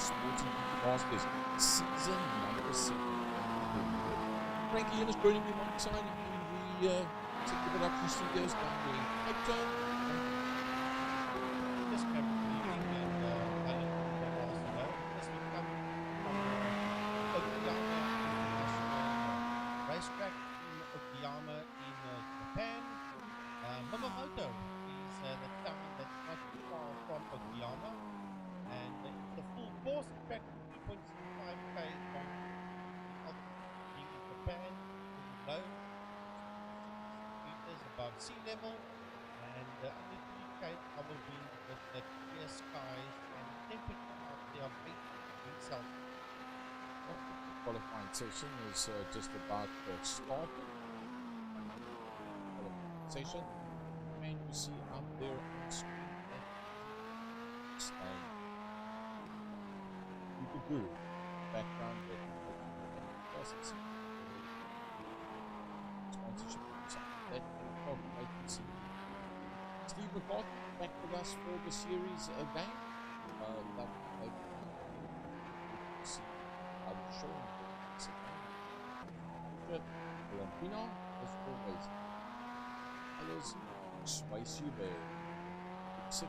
Sporting Masters, season number 7. Frankie Innes joining me alongside in the production studios down there in Cape Town. Yes, Kevin, good evening, and Alan will also know. Yes, we come from Okayama International Racetrack in Okayama in Japan. Mamamoto is the town that's not too far from Okayama, and it's the full course, a track 2.75k long. The altitude being in Japan, very low, 6 meters above sea level, and only to indicate our wind with the clear skies and a temperature out there of 8 degrees Celsius. Well, the qualifying session is just about started. Qualifying session, and you see out there on the screen that is staying Boo background with sponsorship that wait and see. Steve McCarthy back with us for the series again. Love to see how the show is again. Valentina, as always. Others, Spice You Bear. 6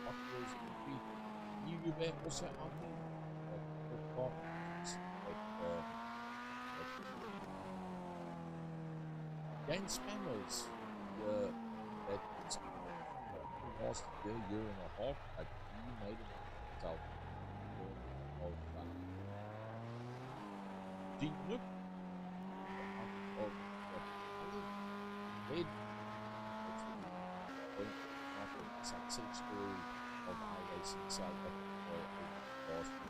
Hot Wheels in 3. You Bear also out there. Game spammers that last year and a half, but he made it himself. Gene Nook of red success story of iRacing South Africa last year.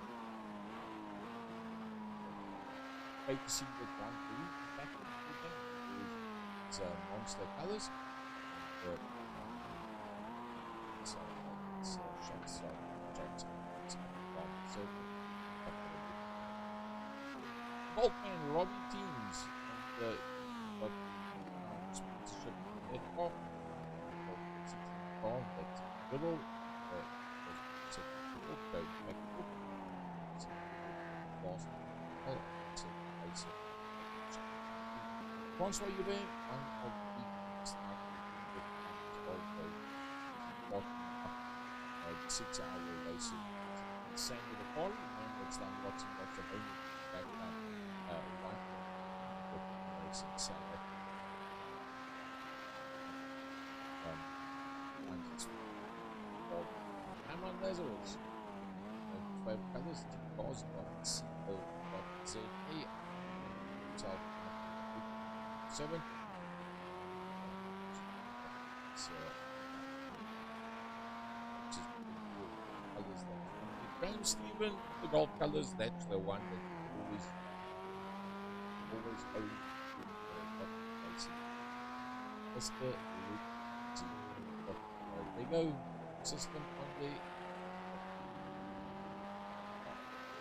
Great to see the Grand Prix back in the game. It's monster colors. Shots Boltman Robbie teams and got sponsorship at off. That's little Francois Hubert, one of the of the 6-hour racing. Same with the quali, and it's done lots and lots of homework background right racing Saturday. Cameron Lazarus and 12 colors, T-Cars.co.za 7. Graham Stephen, the gold colors, that's the one that always owns Mr. Lego system on the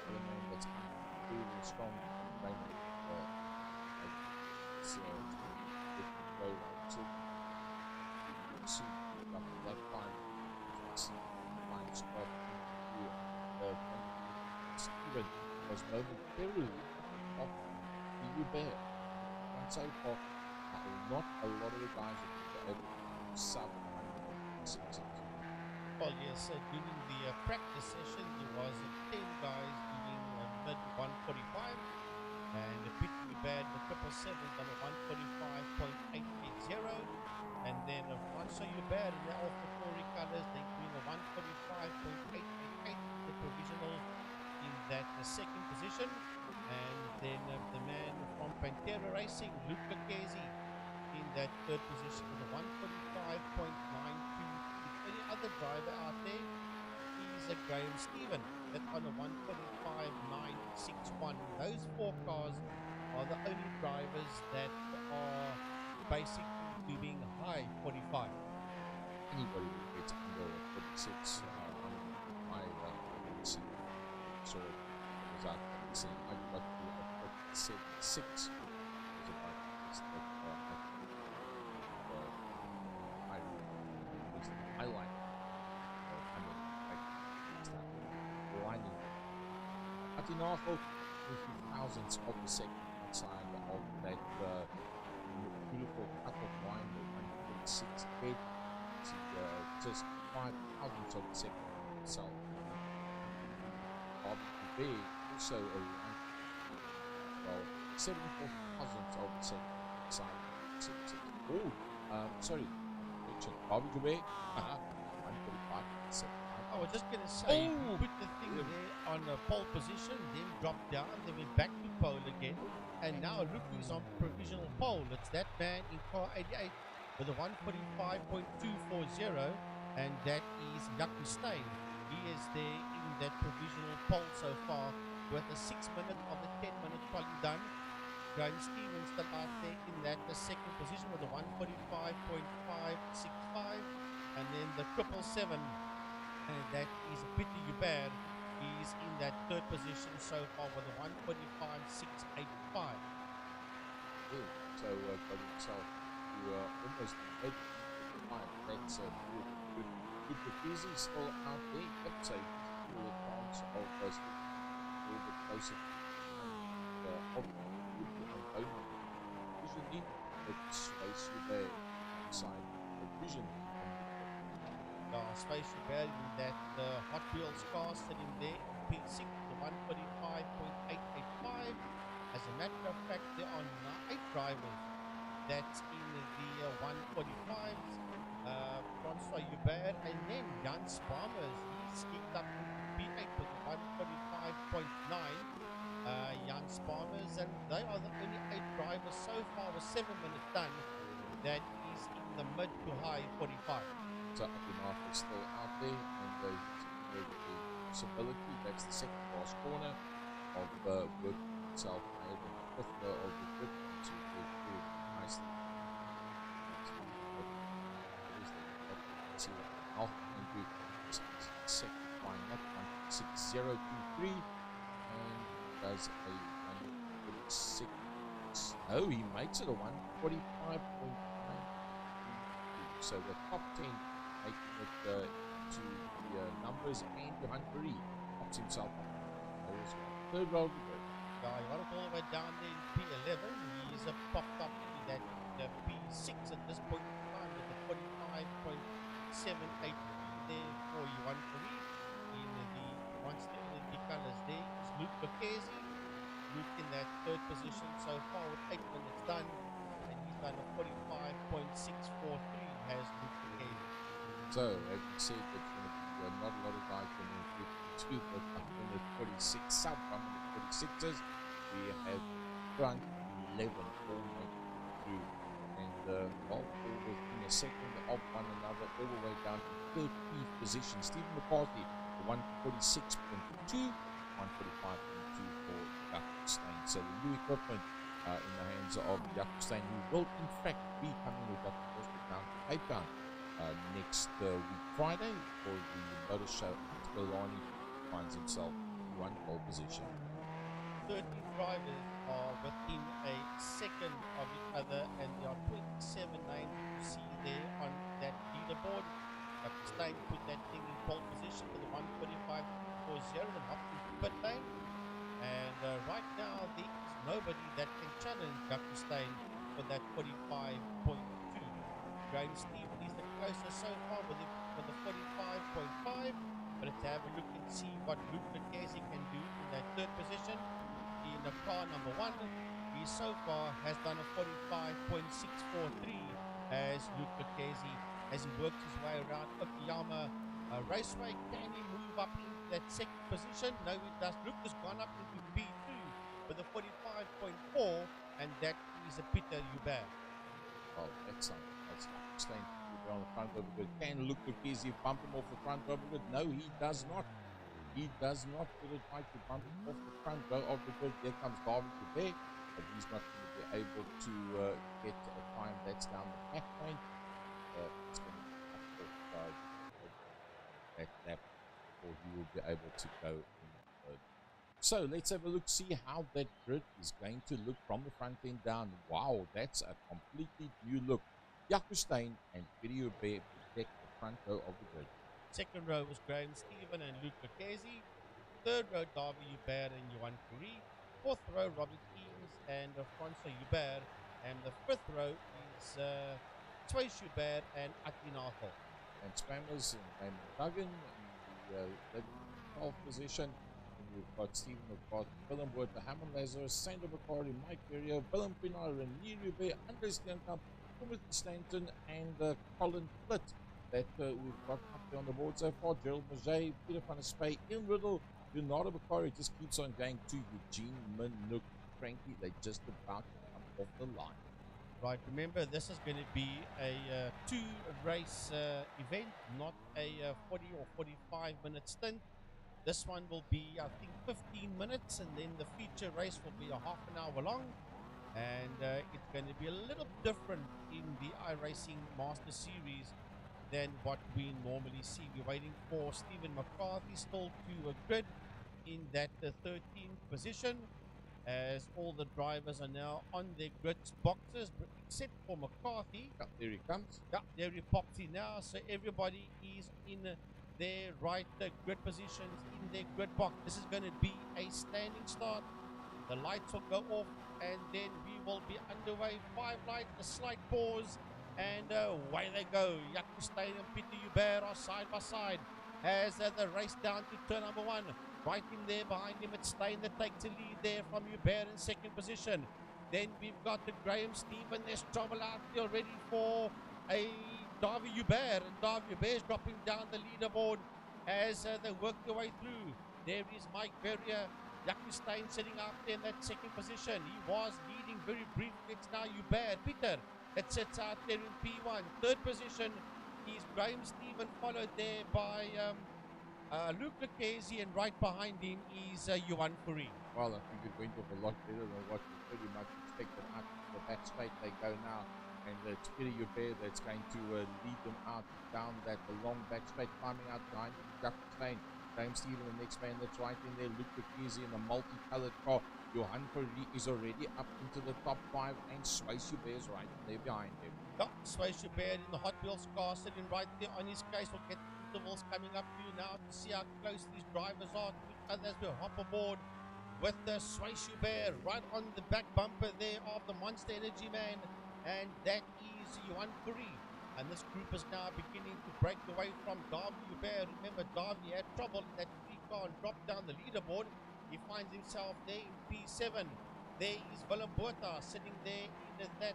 element that's really strong that fine spot Steven was momentarily off the bear. And so far, not a lot of the guys have been able to sub 160. Well, yes, during the practice session, there was 10 guys doing mid 145, and Pitney Bad, the 777 done a 145.880, and then Francois Hubert in the Alpha Tauri colors, they're doing a 145.888, the provisional in that second position, and then the man from Pantera Racing, Luca Kezi, in that third position with a 145.92. The only other driver out there is Graham Stephen, that on a 145.961. Those 4 cars are the only drivers that are basically doing high 45. Anybody who gets under 46 on my see, so it was out there saying I got to 46 was about this I like lining 19.5 or 23 thousandths of a second outside of that beautiful cut-off line, the 146 head. Just 5 thousandths of a second itself. Barbie also around, well, 74 thousandths of a second outside of 6. Oh, sorry, correction. Barbie Dubé, 145 75. I was just going to say, he Oh, put the thing there on pole position, then dropped down, then went back to pole again. And now look who's on provisional pole. It's that man in car 88 with a 145.240, and that is Jaco Steyn. He is there in that provisional pole so far with a 6 minute of the 10-minute quali done. Graham Stevens still out there in that the second position with a 145.565, and then the 777, and that is Peter Hubert. He's in that third position so far with a 145.685. So got himself to almost 8.5. That's good. Good for Kizzy still out there. Yep, so he's still a chance of a little bit closer to usually it's Space Hubert outside the vision. Space Hubert in that Hot Wheels car sitting there in P6 with a 145.885. As a matter of fact, there are 8 drivers that's in the 145s. Francois Hubert, and then Jan Sparmers, he's kicked up into P8 with a 145.9. Jan Sparmers, and they are the only 8 drivers so far with 7 minutes done. That is in the mid to high 45. So Abhinav is still out there, and the possibility that's the second last corner of working itself ahead and fifth of the grid to get through nicely. See what Alpha can do. Second flying up 16023 and does a 146. Oh, he makes it a 145.9. So the top 10 making it to the numbers, and Johan Marie pops himself up. Third row of the grid. Yeah, you want to all the way down there in P11. He's popped up in that P6 at this point in time with the 45.783 there for Johan Marie. In the once the colors there is Luke Lucchesi. Luke in that third position so far with 8 minutes done, and he's done a 45.643 has Luke Lucchesi. So, as we said, it's going to be not a lot of guys going to get to the 146 sub 146s. We have front 11 all making through, and all within a second of one another, all the way down to 13th position. Stephen McCarthy, 146.2, 145.2 for Jaco Steyn. So the new equipment in the hands of Jaco Steyn, who will in fact be coming with Jaco down to Cape Town next week Friday for the motor show. Scolani finds himself in one pole position. 13 drivers are within a second of each other, and there are 27 names to see there on that leaderboard. Jaco Steyn put that thing in pole position with a 145.40 and hopped into pit lane. And right now, there is nobody that can challenge Jaco Steyn for that 45.2. Graham Stevens is the closest so far with the 45.5. But let's have a look and see what Luke Lucchesi can do in that third position. In the car number 1, he so far has done a 45.643 as Luke Lucchesi as he works his way around OKAYAMA Raceway. Can he move up into that second position? No, he does. Luke has gone up into P2 with a 45.4, and that is a Peter Hubert. Oh, excellent. That's Steyn on the front over good. Can Luke Lucchesi bump him off the front over good? No, he does not. He does not get it right to bump him off the front row of the grid. There comes David Dubé, but he's not going to be able to get a time that's down the back point. It's going to be up off that lap, or he will be able to go in third. So let's have a look, see how that grid is going to look from the front end down. Wow, that's a completely new look. Jaco Steyn and Video Bear protect the front row of the grid. Second row was Graham Stephen and Luke Lucchesi. Third row, Davy Hubert and Johan Curie. Fourth row, Robbie Keens and Francois Hubert. And the fifth row is Twice Hubert and Atinafel. And Spammers and Raymond Duggan in the 12th position. And you've got Stephen McCart, Willem Wood, Hammond Lazarus, Sandra Bakari, Mike Ferrier, Willem Pinar, Renier Rube, Andre Steenkamp, Timothy Stanton, and Colin Flitt that we've got up there on the board so far. Gerald Maget, Peter van der Spey, Ian Riddle, Leonardo Bakari just keeps on going to Eugene Minuk. Frankly, they just about to come off the line. Right, remember this is going to be a two-race event, not a 40 or 45-minute stint. This one will be, I think, 15 minutes, and then the feature race will be a half an hour long. And it's going to be a little different in the iRacing Master Series than what we normally see. We're waiting for Stephen McCarthy still to grid in that 13th position, as all the drivers are now on their grid boxes, except for McCarthy. Yeah, there he comes. Yeah, there he pops in now. So everybody is in their right grid positions, in their grid box. This is going to be a standing start. The lights will go off, and then we will be underway. 5 lights, a slight pause, and away they go. Jaco Steyn and Peter Hubert are side by side as the race down to turn number 1. Right in there behind him, it's Steyn that takes the lead there from Hubert in second position. Then we've got the Graham Stephen. There's trouble out there already for a Davy Hubert, and Davy Hubert's dropping down the leaderboard as they work their way through. There is Mike Verrier. Jaco Steyn sitting out there in that second position. He was leading very briefly. It's now Hubert. Peter that sits out there in P1. Third position is Graham Stephen, followed there by Luke Lucchesi, and right behind him is Johan Curie. Well, I think it went off a lot better than what we pretty much expected. Out to the back straight they go now, and it's Peter Hubert that's going to lead them out down that long back straight, climbing out behind Jaco Steyn. Graham Stephen, the next man that's right in there. Luke Lucchesi in the multicolored car. Johan Curie is already up into the top 5, and Swace Hubert is right in there behind him. Yeah, Swace Hubert in the Hot Wheels car sitting right there on his case. We'll get intervals coming up to you now to see how close these drivers are to each other as we hop aboard with the Swace Hubert right on the back bumper there of the Monster Energy man, and that is Johan Curie. And this group is now beginning to break away from Davy Hubert. Remember, Davy had trouble in that 3 car and dropped down the leaderboard. He finds himself there in P7. There is Willem Botha sitting there in that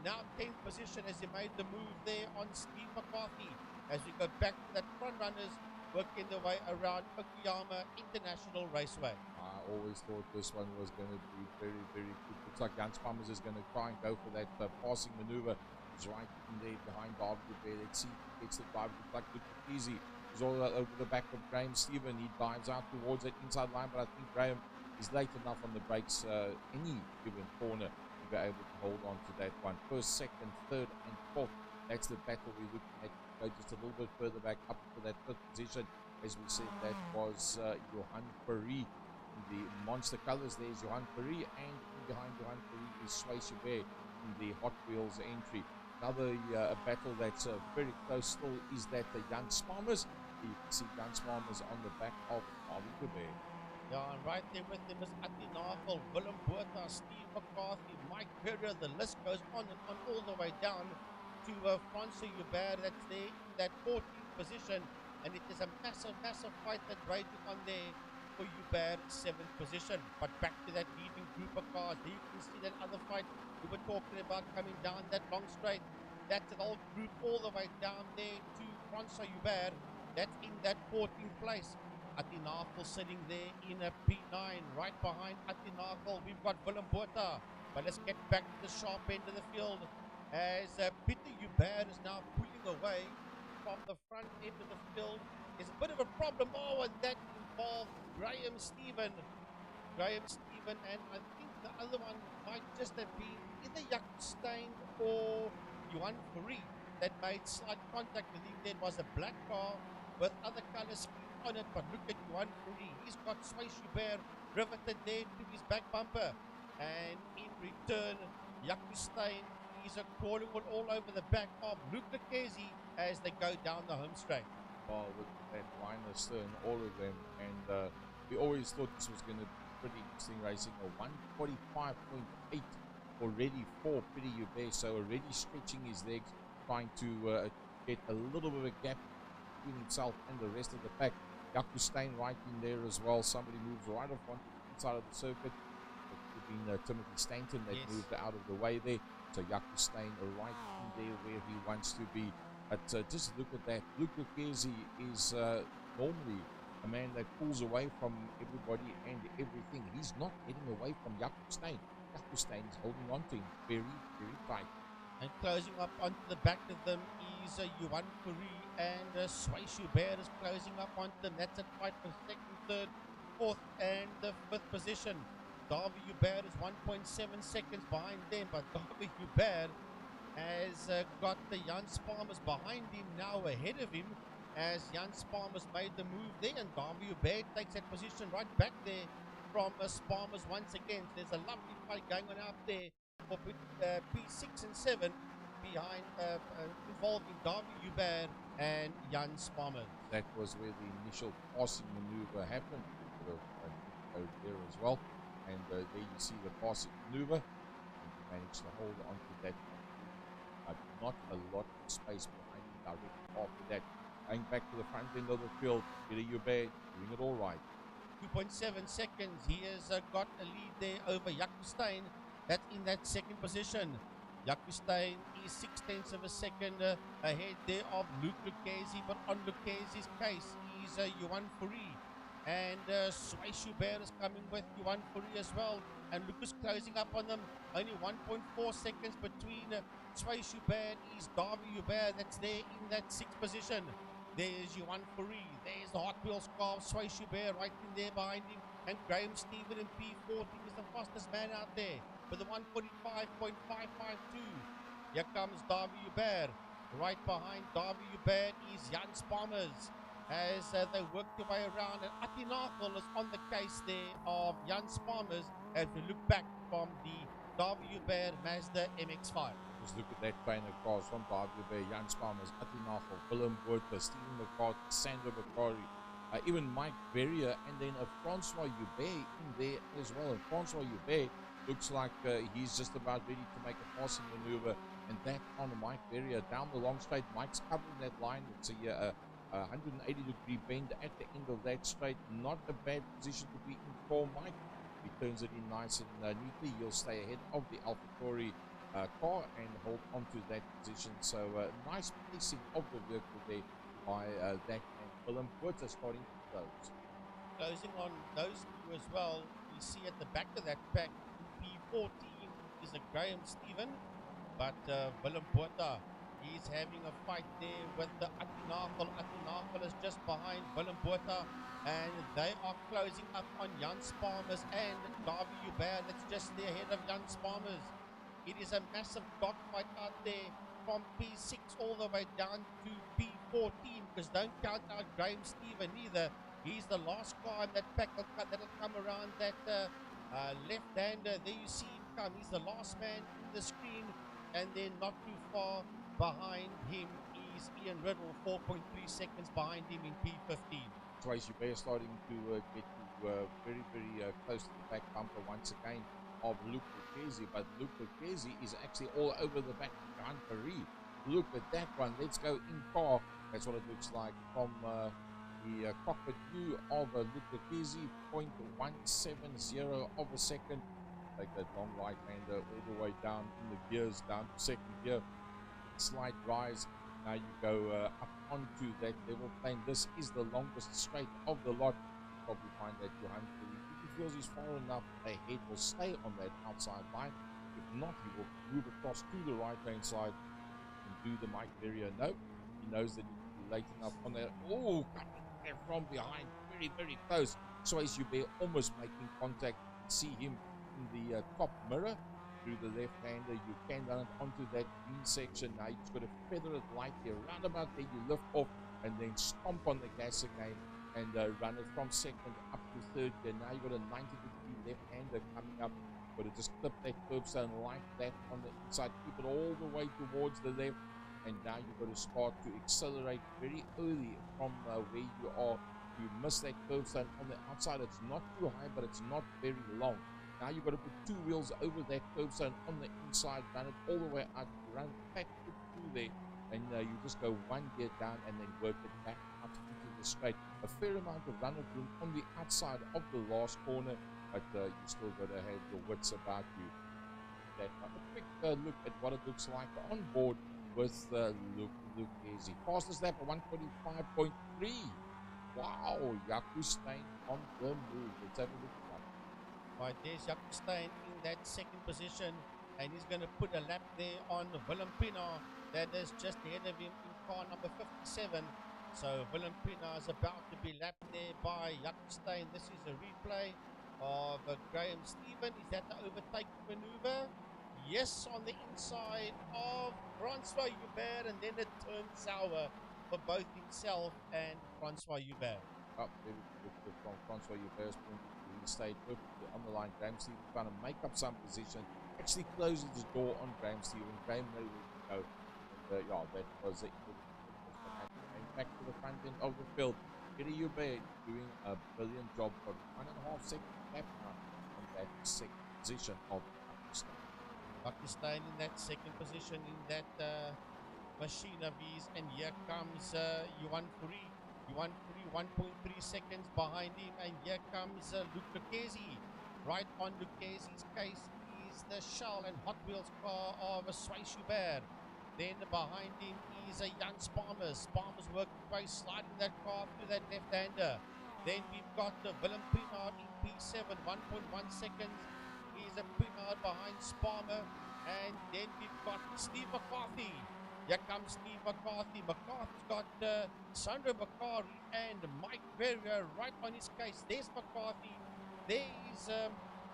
now 10th position as he made the move there on Steve McCarthy. As we go back to that front runners working their way around Okayama International Raceway. I always thought this one was going to be very, very good. Looks like Jan Spammers is going to try and go for that passing maneuver. He's right in there behind Davy Hubert. Let's see if he gets the drive. Looks like it's easy. He's all over the back of Graham Stephen. He dives out towards that inside line, but I think Graham is late enough on the brakes any given corner to be able to hold on to that one. First, second, third, and fourth. That's the battle we're looking at. Go just a little bit further back up to that 5th position. As we said, that was Johan Curie. In the monster colors, there's Johan Curie, and behind Johan Curie is Swace Hubert in the Hot Wheels entry. Another battle that's very close still is that the Jan Spammers. You can see Jan Spammers on the back of Davy Hubert. Yeah, and right there with him is Atinafel, Willem Botha, Steve McCarthy, Mike Verrier. The list goes on and on all the way down to Francois Hubert. That's there in that 14th position, and it is a massive, massive fight that's raging on there for Hubert, 7th position. But back to that leading group of cars. There you can see that other fight we were talking about coming down that long straight. That's an old group all the way down there to Francois Hubert. That's in that 14th place. Atinafel sitting there in a P9. Right behind Atinafel, we've got Willem Botha. But let's get back to the sharp end of the field as Peter Hubert is now pulling away from the front end of the field. Is a bit of a problem. Oh, and that involved Graham Stephen. And I think the other one might just have been either Jaco Steyn or Johan Curie that made slight contact with him. There was a black car with other colors on it, but look at Johan Curie. He's got Swace Hubert riveted there to his back bumper, and in return Jaco Steyn is crawling all over the back of Luke Lucchesi as they go down the home straight. well, with that line astern, all of them, and we always thought this was going to be pretty interesting racing. A 145.8 already for Pretty Hubert, so already stretching his legs, trying to get a little bit of a gap between himself and the rest of the pack. Jaco Steyn right in there as well. Somebody moves right off onto the inside of the circuit. It could have been Timothy Stanton that moved out of the way there. So Jaco Steyn right in there where he wants to be. But just look at that. Luke Lucchesi is normally a man that pulls away from everybody and everything. He's not getting away from Jaco Steyn. Jaco Steyn is holding on to him very, very tight. And closing up onto the back of them is Yuan Fourie, and Sway Schubert is closing up onto them. That's a fight for second, third, fourth, and the fifth position. Davy Hubert is 1.7 seconds behind them, but Davy Hubert has got the Jan Sparmers behind him now, ahead of him, as Jan Sparmers made the move there, and Davy Hubert takes that position right back there from Sparmers once again. So there's a lovely fight going on out there for P6 and 7 behind, involving Davy Hubert and Jan Sparmers. That was where the initial passing maneuver happened. A bit of code there as well. And there you see the passing maneuver. And he managed to hold on to that. Not a lot of space behind him directly after that. Going back to the front end of the field, Peter Hubert doing it all right. 2.7 seconds. He has got a lead there over Jaco Steyn. That's in that second position. Jaco Steyn is 6/10 of a second ahead there of Luke Lucchesi, but on Lucchesi's case is Yuan Fourie. And Sway Schubert is coming with Yuan Fourie as well. And Lucas closing up on them. Only 1.4 seconds between Sway Schubert is Davy Hubert. That's there in that sixth position. There's Yuan Fourie. There's the Hot Wheels car of Sway Schubert right in there behind him. And Graham Stephen in P14 is the fastest man out there with a 145.552. Here comes Davy Hubert. Right behind Davy Hubert is Jan Sparmers as they work their way around. And Atinachel is on the case there of Jan Sparmers as we look back from the Davy Hubert Mazda MX-5. Just look at that train of cars from Davy Hubert, Jan Sparmers, Atinachel, Willem Botha, Stephen McCarthy, Sandro Bakari, even Mike Berrier, and then a Francois Hubert in there as well. And Francois Hubert looks like he's just about ready to make a passing maneuver, and that on Mike Berrier down the long straight. Mike's covering that line. It's a 180-degree bend at the end of that straight. Not a bad position to be in for Mike. He turns it in nice and neatly. He'll stay ahead of the AlphaTauri car and hold onto that position. So nice placing of the vehicle there by that man. Willem Botha starting to close. Closing on those two as well. We see at the back of that pack, P14 is a Graham Stephen, but Willem Botha is having a fight there with the Atinachel. Atinachel is just behind Willem Botha, and they are closing up on Jan Sparmers and Davy Hubert. That's just there ahead of Jan Sparmers. It is a massive dogfight out there from P6 all the way down to P14, because don't count out Graham Stephen either. He's the last car in that pack that'll come around that left-hander. There you see him come. He's the last man in the screen, and then not too far behind him is Ian Riddle, 4.3 seconds behind him in P15. Sway Schubert starting to get to very, very close to the back bumper once again of Luke Lucchesi, but Luke Lucchesi is actually all over the back of Yuan Fourie. Look at that one. Let's go in car. That's what it looks like from the cockpit view of Luke Lucchesi, 0.170 of a second. Take that long right-hander all the way down in the gears, down to second gear. Slight rise. Now you go up onto that level plane. This is the longest straight of the lot. You probably find that Yuan Fourie, if he feels he's far enough ahead, will stay on that outside line. If not, he will move across to the right-hand side and do the Mike Berrier. No, he knows that he can be late enough on that. Oh, coming there from behind, very, very close. Sway Schubert almost making contact. See him in the top mirror through the left-hander. You can run it onto that green section. Now you just got to feather it lightly around about there. You lift off and then stomp on the gas again and run it from second up to third gear. Now you've got a 90-degree left-hander coming up. Got to just clip that curbstone like that on the inside. Keep it all the way towards the left. and now you've got to start to accelerate very early from where you are. You miss that curbstone on the outside. It's not too high, but it's not very long. Now you've got to put two wheels over that curbstone on the inside, run it all the way out, run back through there, and you just go one gear down and then work it back up into the straight. A fair amount of run of room on the outside of the last corner, but you still got to have your wits about you. That a quick look at what it looks like on board with Lucchese. Fastest lap of 145.3. Wow, Yakustein on the move. Let's have a look at that. Right, there's Yakustein in that second position, and he's going to put a lap there on Willem Pienaar that is just ahead of him in car number 57. So Willem Pienaar is about to be lapped there by Yakustein. This is a replay of Graham Stephen. Is that the overtaking maneuver? Yes, on the inside of Francois Hubert, and then it turned sour for both himself and Francois Hubert. Oh, there we go from Francois Hubert's point of view. He stayed perfectly on the line. Graham Stephen trying to make up some position. Actually closes the door on Graham Stephen. Graham knew where to go. And yeah, that was it. Going back to the front end of the field. Eddie Hubert doing a brilliant job for 1.5 seconds lap now on that second position of Pakistan. Pakistan in that second position in that machine of his, and here comes Yuan Furi. Yuan Furi 1.3 seconds behind him, and here comes Luke Lucchese. Right on Lucchese's case is the Shell and Hot Wheels car of Sway Hubert. Then behind him is Jan Sparmers. Sparmers working away, sliding that car through that left-hander. Then we've got Willem Pienaar in P7, 1.1 seconds is a Pienaar behind Sparmer. And then we've got Steve McCarthy. Here comes Steve McCarthy. McCarthy's got Sandro McCarthy and Mike Verrier right on his case. There's McCarthy. There's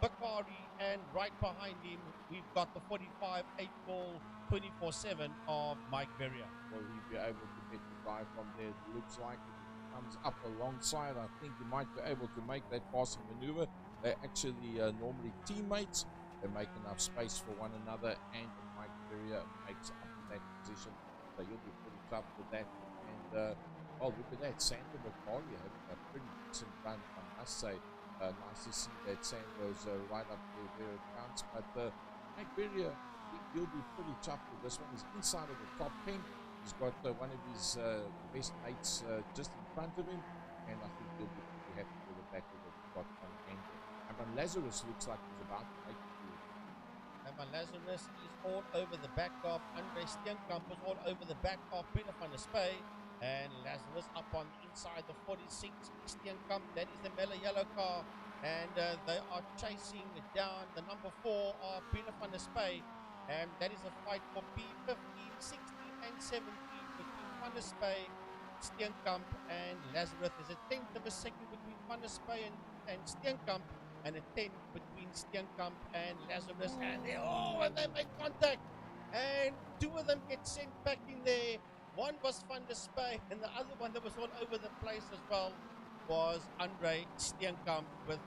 Bakari, and right behind him, we've got the 45 8-ball 24/7 of Mike Verrier. Will he be able to get the drive from there? It looks like it comes up alongside. I think he might be able to make that passing maneuver. They're actually normally teammates. They make enough space for one another, and Mike Verrier makes up that position. So you'll be pretty tough with that. And oh, look at that. Sandro McCarthy having a pretty decent run, I must say. Nice to see that Sandro's right up there where it counts. But Mike Verrier, he'll be pretty tough with this one. He's inside of the top 10. He's got one of his best mates just in front of him. And I think he'll be pretty happy with the battle that he's got on hand. And Lazarus looks like he's about to make it through. And Lazarus is all over the back of Andre Steenkamp, is all over the back of Peter van der Spey. And Lazarus up on the inside, the 46 Steenkamp, that is the mellow yellow car. And they are chasing down the number 4 of Peter van der Spey. And that is a fight for P15, 16 and 17 between van der Spey, Steenkamp and Lazarus. There's a tenth of a second between van der Spey and Steenkamp, and a 10 between Steenkamp and Lazarus, and they make contact, and two of them get sent back in there. One was Van der Spey, and the other one that was all over the place as well was Andre Steenkamp, with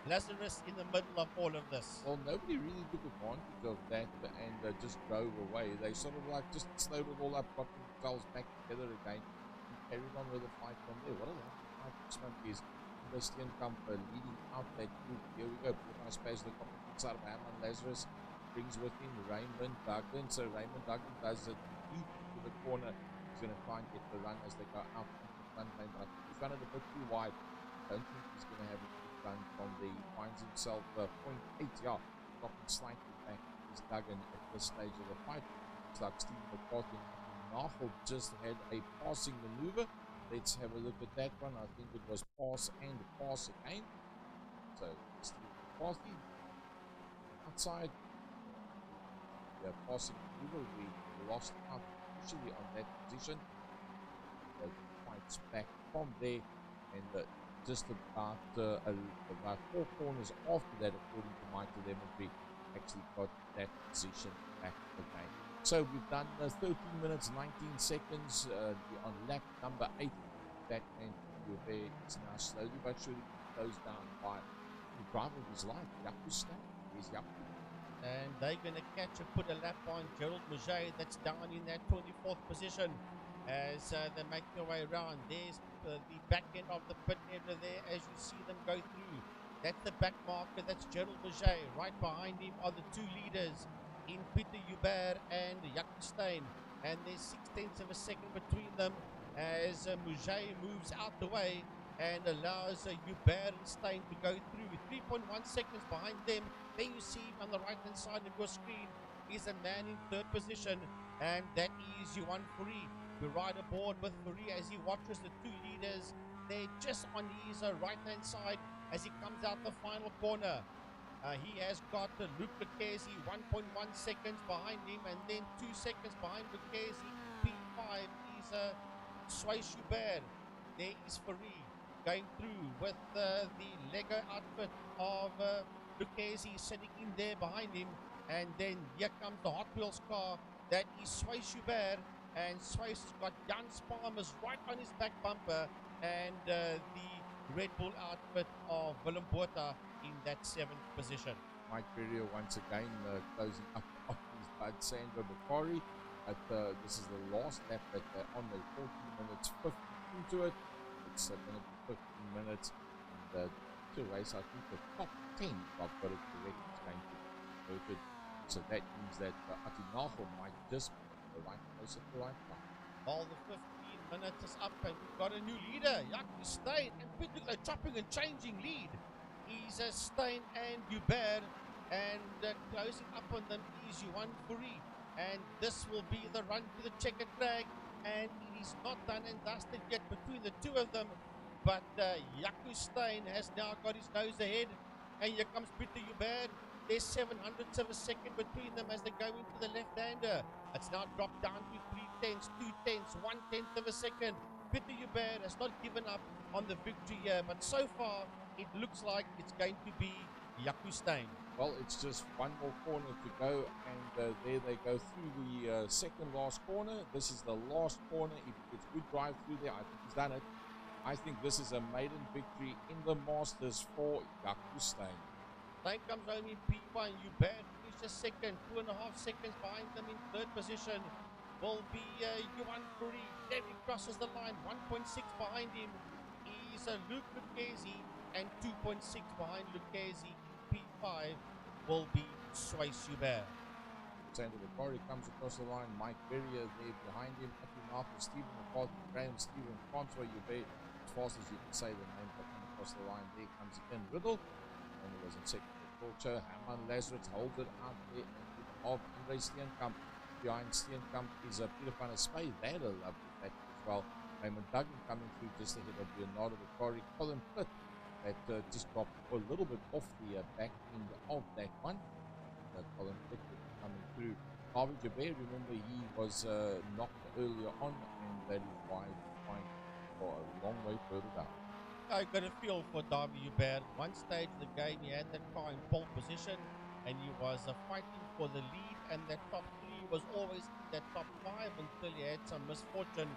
Lazarus in the middle of all of this. Well, nobody really took advantage of that and just drove away. They sort of like just slowed it all up, got themselves back together again, and carried on with the fight from there. What a fight this one is. Steenkamp leading out that group. Here we go. Nice space. The inside of Herman Lazarus brings with him Raymond Duggan. So Raymond Duggan does it deep to the corner. He's going to try and get the run as they go out into the front lane. But I think he's running a bit too wide. I don't think he's going to have a good run from there. He finds himself 0.8 yard. Dropping slightly back. Is Duggan at this stage of the fight. It's like Steve McCarthy. Nahel just had a passing maneuver. Let's have a look at that one. I think it was pass and pass again. So, Steve McCarthy outside. The passing maneuver, we lost out initially on that position. The fights back from there, and just about 4 corners after that, according to Michael Lemontree, actually got that position back again. So we've done 13 minutes, 19 seconds on lap number 8. That and Hubert is now slowly but surely closed down by the driver of his life, Yaku Stein. Here's Yaku. And they're going to catch and put a lap on Gerald Mouget, that's down in that 24th position as they make their way around. There's the back end of the pit area there as you see them go through. That's the back marker, that's Gerald Mouget. Right behind him are the two leaders in Peter Hubert and Jaco Steyn. And there's 6/10 of a second between them as Mouget moves out the way and allows Hubert and Steyn to go through. 3.1 seconds behind them. Then you see on the right hand side of your screen is a man in third position, and that is Johan Fourie. We ride aboard with Fourie as he watches the two leaders. They're just on his right hand side as he comes out the final corner. He has got Luc Lucchesi 1.1 seconds behind him, and then 2 seconds behind Lucchesi. P5 is Sway Schubert. There is Fourie going through with the Lego outfit of Lucchesi sitting in there behind him. And then here comes the Hot Wheels car. That is Sway Schubert. And Sway's has got Jan Sparmers right on his back bumper. And the Red Bull outfit of Willem Botha in that 7th position. Mike Berrier once again closing up on his bud Sandro Bakari. This is the last lap that they're on. The 14 minutes 15 into it. It's going to be 15 minutes. And to race, I think the top 10, if I've got it correct, is going to be converted. So that means that Atinafo might just be right close at the right time. All the 15 minutes is up, and we've got a new leader, Jaco Steyn, and Peter chopping and changing lead. He's Steyn and Hubert, and closing up on them is Johan Fourie. And this will be the run to the checkered flag, and it is not done and dusted yet between the two of them. But Jaco Steyn has now got his nose ahead, and here comes Peter Hubert. There's 700ths of a second between them as they go into the left-hander. It's now dropped down to 3/10, 2/10, 1/10 of a second. Peter Hubert has not given up on the victory here, but so far it looks like it's going to be Jaco Steyn. Well, it's just one more corner to go, and there they go through the second last corner. This is the last corner. If it's good drive through there, I think he's done it. I think this is a maiden victory in the Masters for Jaco Steyn. Steyn comes home in P1. Hubert finishes second, 2.5 seconds behind them in third position. Will be Johan Fourie. There he crosses the line, 1.6 behind him is Luc Lucchesi, and 2.6 behind Lucchesi. P5 will be Sway Schubert. Sandro Bakari comes across the line. Mike Berrier there behind him. Atinafo, Stephen McCarthy, Graham Stephen, Francois Hubert, as fast as you can say the name, but come across the line. There comes again Riddle. And it was in second for Torcho. Herman Lazarus holds it out there of Andre Steenkamp. Behind Steenkamp is Peter van der Spey. They had a lovely battle as well. Raymond Duggan coming through just ahead of Leonardo Bakari. Colin Pitt that just dropped a little bit off the back end of that one. Colin Pitt coming through. Harvey Jabir, remember he was knocked earlier on, and that is why we find for a long way further down. I got a feel for Davy Hubert. One stage of the game, he had that car in pole position, and he was fighting for the lead, and that top 3 was always in that top 5 until he had some misfortune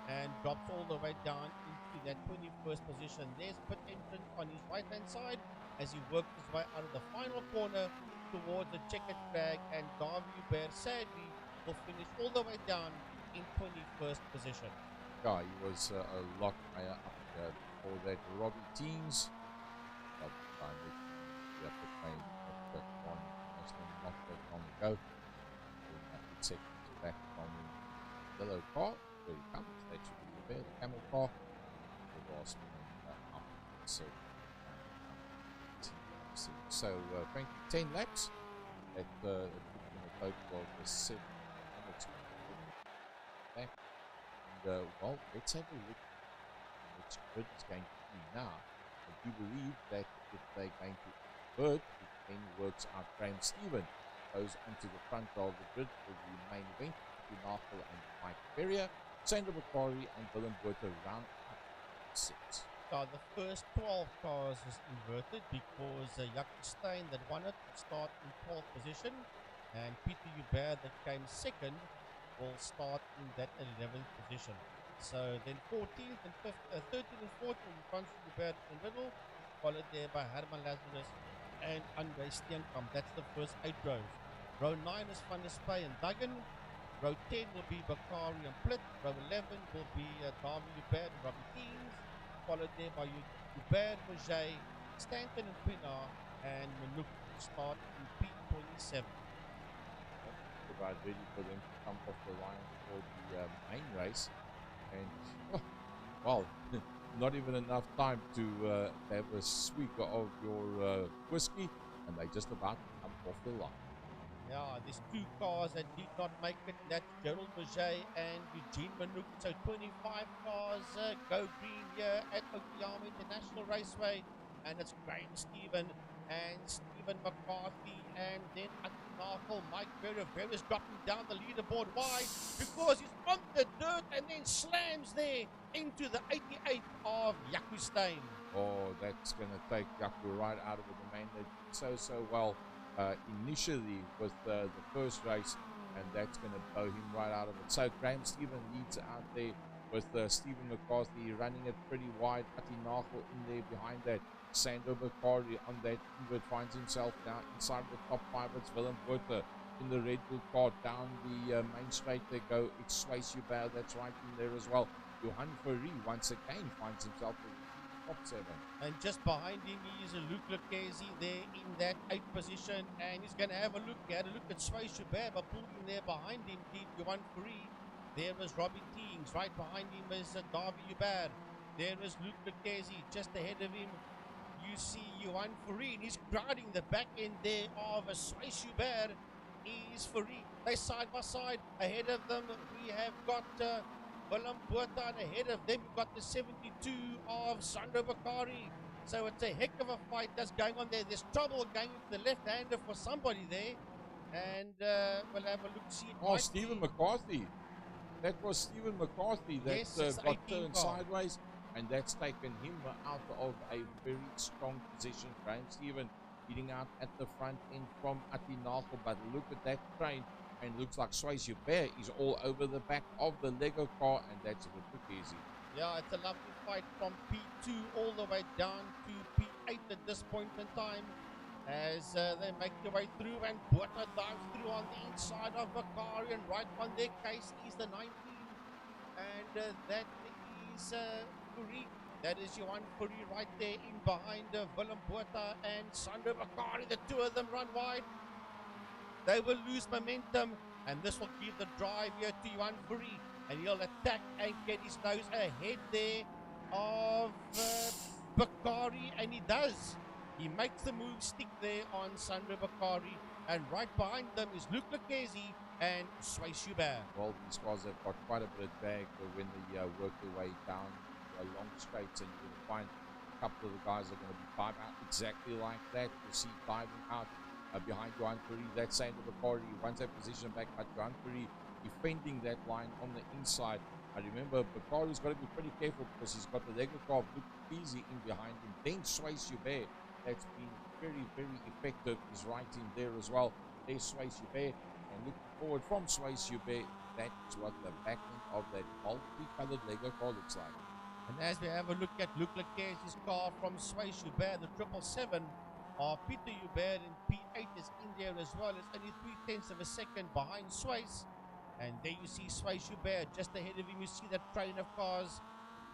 and drops all the way down into that 21st position. There's pit entrance on his right hand side as he works his way out of the final corner towards the checkered flag, and Davy Hubert sadly will finish all the way down in 21st position. Yeah, he was a lot higher up for that. Robbie Teams, not that one, not that long ago. Seconds back from the yellow car. There he comes. That should be the camel car. The last up. So, frankly, 10 laps at a total of 7 minutes back. And, well, let's have a look at which grid is going to be now. I do believe that if they're going to convert, it then works out. Graham Stephen goes onto the front of the grid for the main event. Atinafo and Mike Berrier, Sandro Bakari and Willem Botha round up 6. So the first 12 cars is inverted because Jaco Steyn that won it will start in 12th position, and Peter Hubert that came second will start in that 11th position. So then 14th and 13th and 14th, Francois Hubert in the middle, followed there by Herman Lazarus and Andre Steenkamp. That's the first 8 rows. Row 9 is Van der Spey and Duggan. Row 10 will be Bakari and Plit. Row 11 will be Darby Hubert and Robbie Deans, followed there by Hubert, Mojay, Stanton and Pinar, and Manouk to start in P27. About ready for them to come off the line for the main race, and well, not even enough time to have a swig of your whiskey, and they just about to come off the line. Yeah, there's 2 cars that did not make it, and that's Gerald Berger and Eugene Manouk. So 25 cars go green here at OKAYAMA International Raceway, and it's Graham Stephen and Stephen McCarthy, and then Akinakal, Mike Vera is dropping down the leaderboard. Why? Because he's on the dirt and then slams there into the 88 of Yaku Stein. Oh, that's going to take Yaku right out of it. The man that did so well initially with the first race, and that's going to blow him right out of it. So Graham Stephen leads out there with Stephen McCarthy running it pretty wide. Atinachel in there behind that. Sandro Bakari on that invert finds himself now inside the top 5. It's Willem Botha in the Red Bull car. Down the main straight they go. It's Swayze Hubert that's right in there as well. Johan Fourie once again finds himself in the top 7. And just behind him is Luc Lucchesi there in that 8th position, and he's going to have a look. He had a look at Swayze Hubert, but pulled in there behind him did Johan Fourie. There is Robbie Teings. Right behind him is Darby Hubert. There is Luc Lucchesi. Just ahead of him you see Johan Fourie, and he's crowding the back end there of Swayze Hubert. Is Fourie. They side by side. Ahead of them we have got Willem Botha, and ahead of them you've got the 72 of Sandro Bakari. So it's a heck of a fight that's going on there. There's trouble going with the left-hander for somebody there. And we'll have a look, see it. Oh, Stephen McCarthy. That was Stephen McCarthy that yes, got turned sideways, and that's taken him out of a very strong position. Graham Stephen leading out at the front end from Atinachel, but look at that train, and looks like Swayze Hubert is all over the back of the Lego car, and that's a bit easy. Yeah, it's a lovely fight from P2 all the way down to P8 at this point in time, as they make their way through, and Botha dives through on the inside of Bakari, and right on their case is the 19, and that is Fourie. That is Johan Fourie right there in behind Willem Botha and Sandro Bakari. The two of them run wide. They will lose momentum, and this will give the drive here to Johan Fourie, and he'll attack and get his nose ahead there of Bakari, and he does. He makes the move stick there on Sandro Bakari, and right behind them is Luc Lucchesi and Swayze Hubert. Well, these cars have got quite a bit of drag when they work their way down long straights, and you're going to find a couple of the guys are going to be diving out exactly like that. You see diving out behind Johan Fourie. That's Sandro Bakari. He wants that position back, but Johan Fourie defending that line on the inside. I remember Bakari's got to be pretty careful because he's got the Lego car easy in behind him. Then Swayze Hubert, that's been very, very effective, is right in there as well. There's Swayze Hubert, and looking forward from Swayze Hubert, that's what the back end of that multicolored Lego car looks like. And as we have a look at Luc Lucchesi's car from Swayze Hubert, the 777 of Peter Hubert in P8 is in there as well. It's only 3/10 of a second behind Swayze. And there you see Swayze Hubert just ahead of him. You see that train of cars.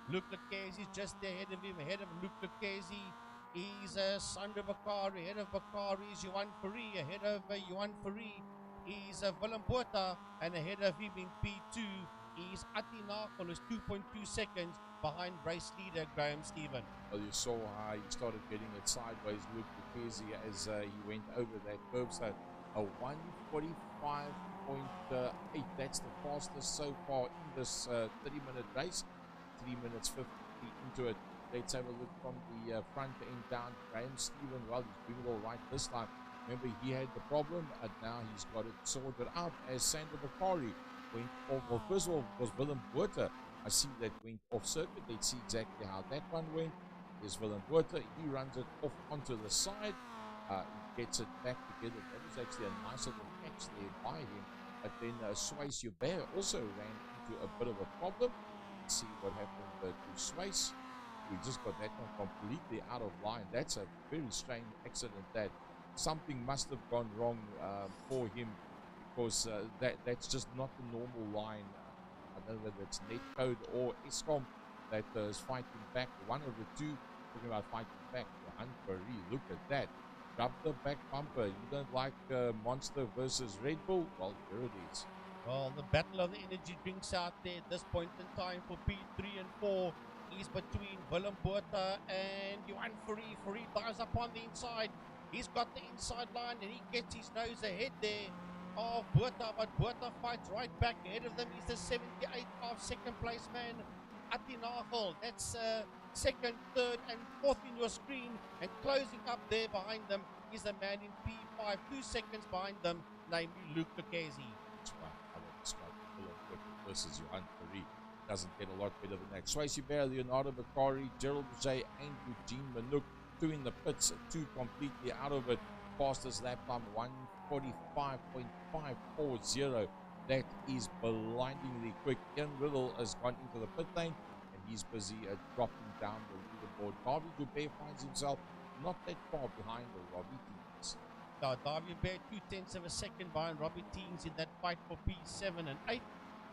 Luc Lucchesi is just ahead of him. Ahead of Luc Lucchesi is Sandro Bakari. Ahead of Bakari is Johan Fourie. Ahead of Johan Fourie is Willem Botha. And ahead of him in P2 is Atinachel, is 2.2 seconds behind race leader Graham Stephen. Well, you saw how he started getting it sideways, Luc Lucchesi, as he went over that curb. So a 1:45.8. That's the fastest so far in this 30-minute race. 3 minutes 50 into it. Let's have a look from the front end down. Graham Stephen, well, he's doing it all right this time. Remember, he had the problem, and now he's got it sorted out as Sandro Bakari went off. Well, first of all, it was Willem Botha. I see that went off circuit. Let's see exactly how that one went. There's Willem Botha. He runs it off onto the side. He gets it back together. That was actually a nice little catch there by him. But then Swayze Hubert also ran into a bit of a problem. Let's see what happened to Swayze. We just got that one completely out of line. That's a very strange accident. That something must have gone wrong for him, because that's just not the normal line. I don't know whether it's Netcode or ESCOM that is fighting back. One of the two. Talking about fighting back. Johan Fourie, look at that. Grab the back bumper. You don't like Monster versus Red Bull? Well, here it is. Well, the battle of the energy drinks out there at this point in time for P3 and 4 is between Willem Botha and Johan Fourie. Fourie dives up on the inside. He's got the inside line and he gets his nose ahead there of Botha, but Botha fights right back. Ahead of them is the 78 of second place man, Atti Nagel. That's second, third, and fourth in your screen. And closing up there behind them is a man in P5, 2 seconds behind them, namely Luke Lucchesi. Versus Johan Fourie. Doesn't get a lot better than that. Swayze Bear, Leonardo Bakari, Gerald Boucher, and Eugene Manouk. 2 in the pits, 2 completely out of it. Fastest lap time 1:45.540. That is blindingly quick. Ian Riddle has gone into the pit lane and he's busy dropping down the leaderboard. Davy Dubé finds himself not that far behind Robbie Teens. Davy Dubé 2/10 of a second behind Robbie Teens in that fight for P7 and 8.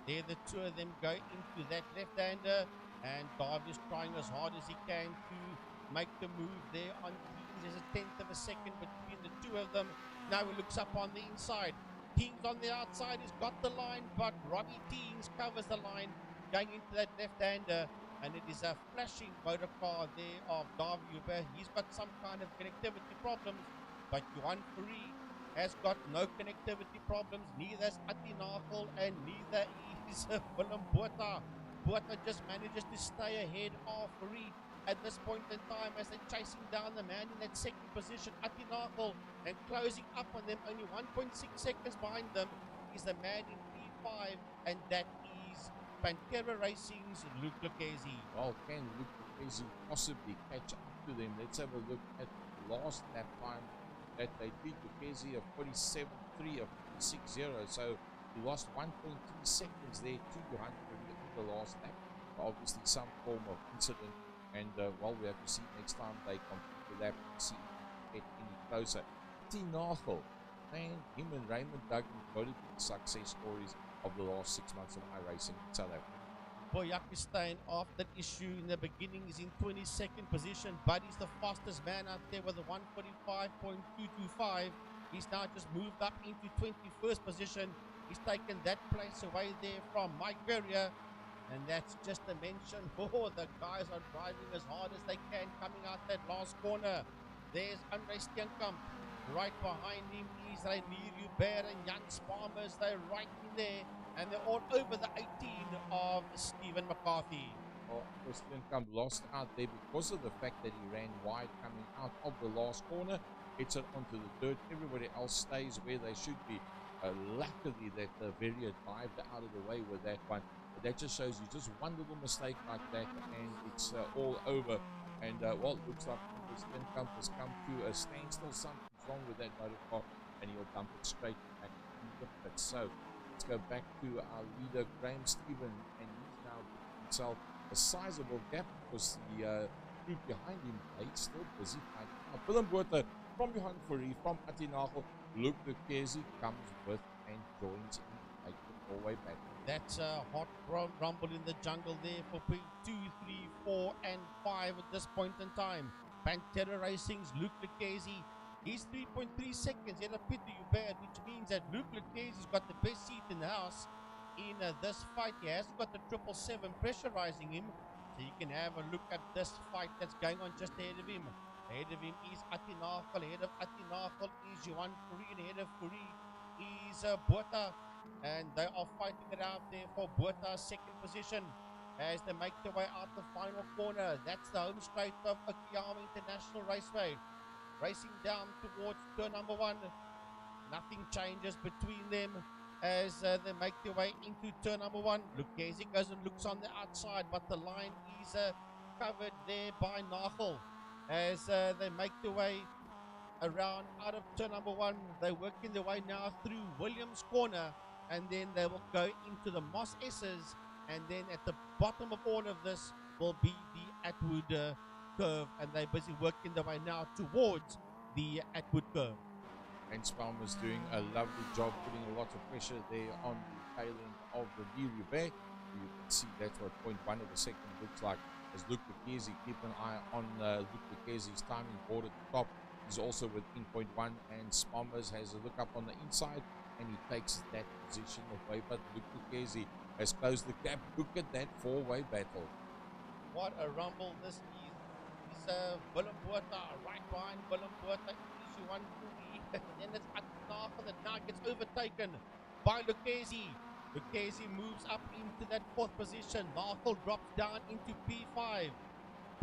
There the two of them go into that left-hander, and Darby's trying as hard as he can to make the move there on Teens. There's a 10th of a second between the two of them. Now he looks up on the inside. Teens on the outside, he's got the line, but Robbie Teens covers the line going into that left-hander, and it is a flashing motor car there of Davy Dubé. He's got some kind of connectivity problems, but Johan Fourie has got no connectivity problems. Neither is Atti Nagel, and neither is Willem Botha. Botha just manages to stay ahead of Fourie at this point in time as they're chasing down the man in that second position, Atti Nagel, and closing up on them. Only 1.6 seconds behind them is the man in P5, and that is Pantera Racing's Luke Lucchesi. Well, can Luke Lucchesi possibly catch up to them? Let's have a look at the last lap time that they beat Lucchesi of 47.3 of 46.0. So he lost 1.3 seconds there to Johan Fourie in the last lap. Obviously some form of incident, and well, we have to see next time they complete the lap and see if they get any closer. Atti Nagel, man, him and Raymond Duggan got to be the success stories of the last 6 months of iRacing in South Africa. Boyakistain, after that issue in the beginning, is in 22nd position, but he's the fastest man out there with a 1:45.225. He's now just moved up into 21st position. He's taken that place away there from Mike Verrier, and that's just to mention, the guys are driving as hard as they can coming out that last corner. There's Andre Steenkamp. Right behind him is Reinier Hubert and Jan Sparmers. They're right in there, and they're all over the 18 of Stephen McCarthy. Well, Steenkamp lost out there because of the fact that he ran wide coming out of the last corner. Gets it onto the dirt. Everybody else stays where they should be. Luckily that Verrier dived out of the way with that one. But that just shows you just one little mistake like that and it's all over. And well, it looks like Steenkamp has come to a standstill. Something's wrong with that motor car, and he'll dump it straight back in the pit. So let's go back to our leader, Graham Stephen, and he's now giving himself a sizable gap because the group behind him is still busy fighting. Now, Willem Botha from Johan Fourie, from Atti Nagel, Luke Lucchesi comes with and joins in to make the four-way battle. That's a hot rumble in the jungle there for P2, 3, 4, and 5 at this point in time. Pantera Racing's Luke Lucchesi. He's 3.3 seconds ahead of Peter Hubert, which means that Luke Lucchesi's got the best seat in the house in this fight. He hasn't got the 777 pressurizing him, so you can have a look at this fight that's going on just ahead of him. Ahead of him is Atti Nagel. Ahead of Atti Nagel is Johan Fourie. And ahead of Fourie is Botha. And they are fighting it out there for Botha's second position as they make their way out the final corner. That's the home straight of OKAYAMA International Raceway. Racing down towards turn number 1. Nothing changes between them as they make their way into turn number 1. Lucchesi goes and looks on the outside, but the line is covered there by Nagel as they make their way around out of turn number 1. They're working their way now through Williams Corner, and then they will go into the Moss S's, and then at the bottom of all of this will be the Atwood curve, and they're busy working their way now towards the Atwood curve. And Spalmer's doing a lovely job putting a lot of pressure there on the tail end of the Roubaix. You can see that's what 0.1 of a second looks like as Luke Lucchese. Keep an eye on Luke Lucchese's timing board at the top. He's also within 0.1, and Spalmer's has a look up on the inside, and he takes that position away. But Luke Lucchese has closed the gap. Look at that four-way battle. What a rumble this is. It's Willem Botha right behind Willem Botha. Is you one then it's Atnagel that now gets overtaken by Lucchese. Lucchese moves up into that fourth position. Nagel drops down into P5.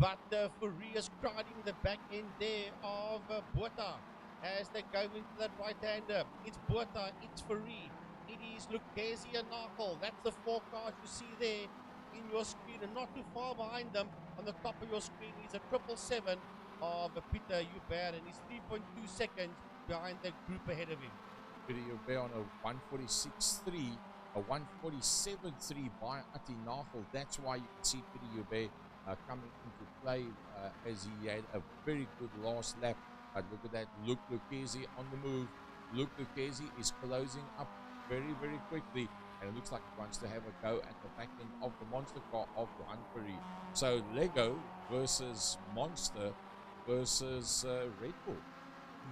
But Fourie is crowding the back end there of Botha as they go into that right-hander. It's Botha, it's Fourie, it is Lucchese and Nagel. That's the four cars you see there in your screen, and not too far behind them on the top of your screen is a 777 of Peter Hubert, and he's 3.2 seconds behind the group ahead of him. Peter Hubert on a 146.3, a 147.3 by Ati Nagel. That's why you can see Peter Hubert coming into play as he had a very good last lap. But look at that, Luke Lucchese on the move. Luke Lucchese is closing up very, very quickly, and it looks like he wants to have a go at the back end of the monster car of Johan Fourie. So Lego versus Monster versus Red Bull.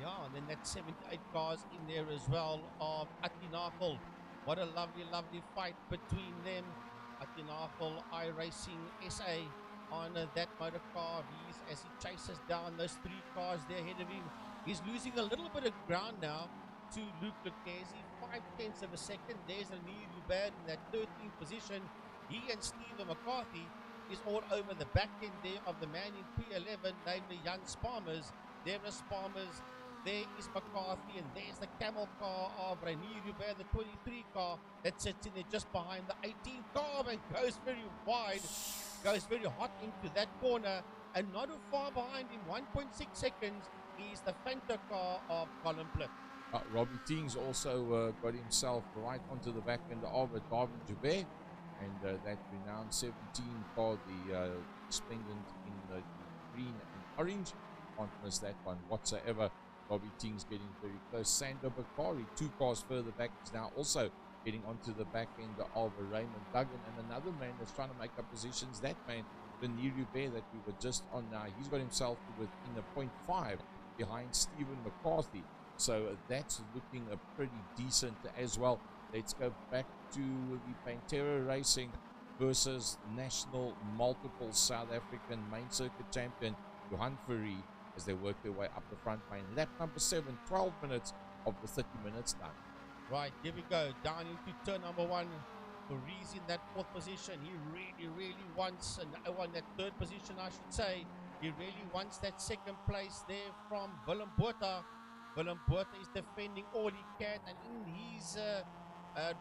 Yeah, and then that 78 cars in there as well of Ati Nagel. What a lovely, lovely fight between them. Ati Nagel, iRacing SA on that motor car. As he chases down those three cars there ahead of him. He's losing a little bit of ground now to Luke Lucchese, 0.5 of a second. There's René Hubert in that 13th position. He and Stephen McCarthy is all over the back end there of the man in P11, namely Jan Spalmers. There is Spalmers, there is McCarthy, and there's the camel car of René Hubert, the 23 car that sits in there just behind the 18 car and goes very wide, goes very hot into that corner, and not too far behind him, 1.6 seconds, is the Fanta car of Colin Plitt. Robbie Teings also got himself right onto the back end of Darwin Joubert, and that renowned 17 car, the resplendent in the green and orange. Can't miss that one whatsoever. Robbie Teings getting very close. Sander Bakari, 2 cars further back, is now also getting onto the back end of Raymond Duggan, and another man that's trying to make up positions. That man, the Roubaix that we were just on now, he's got himself within a 0.5 behind Stephen McCarthy. So that's looking pretty decent as well. Let's go back to the Pantera Racing versus national multiple South African main circuit champion Johan Fourie as they work their way up the front main. Lap number 7, 12 minutes of the 30 minutes done. Right, here we go, down into turn number 1. Fourie's in that 4th position. He really wants, and that 3rd position I should say. He really wants that 2nd place there from Willem Botha. Willem Botha is defending all he can, and in his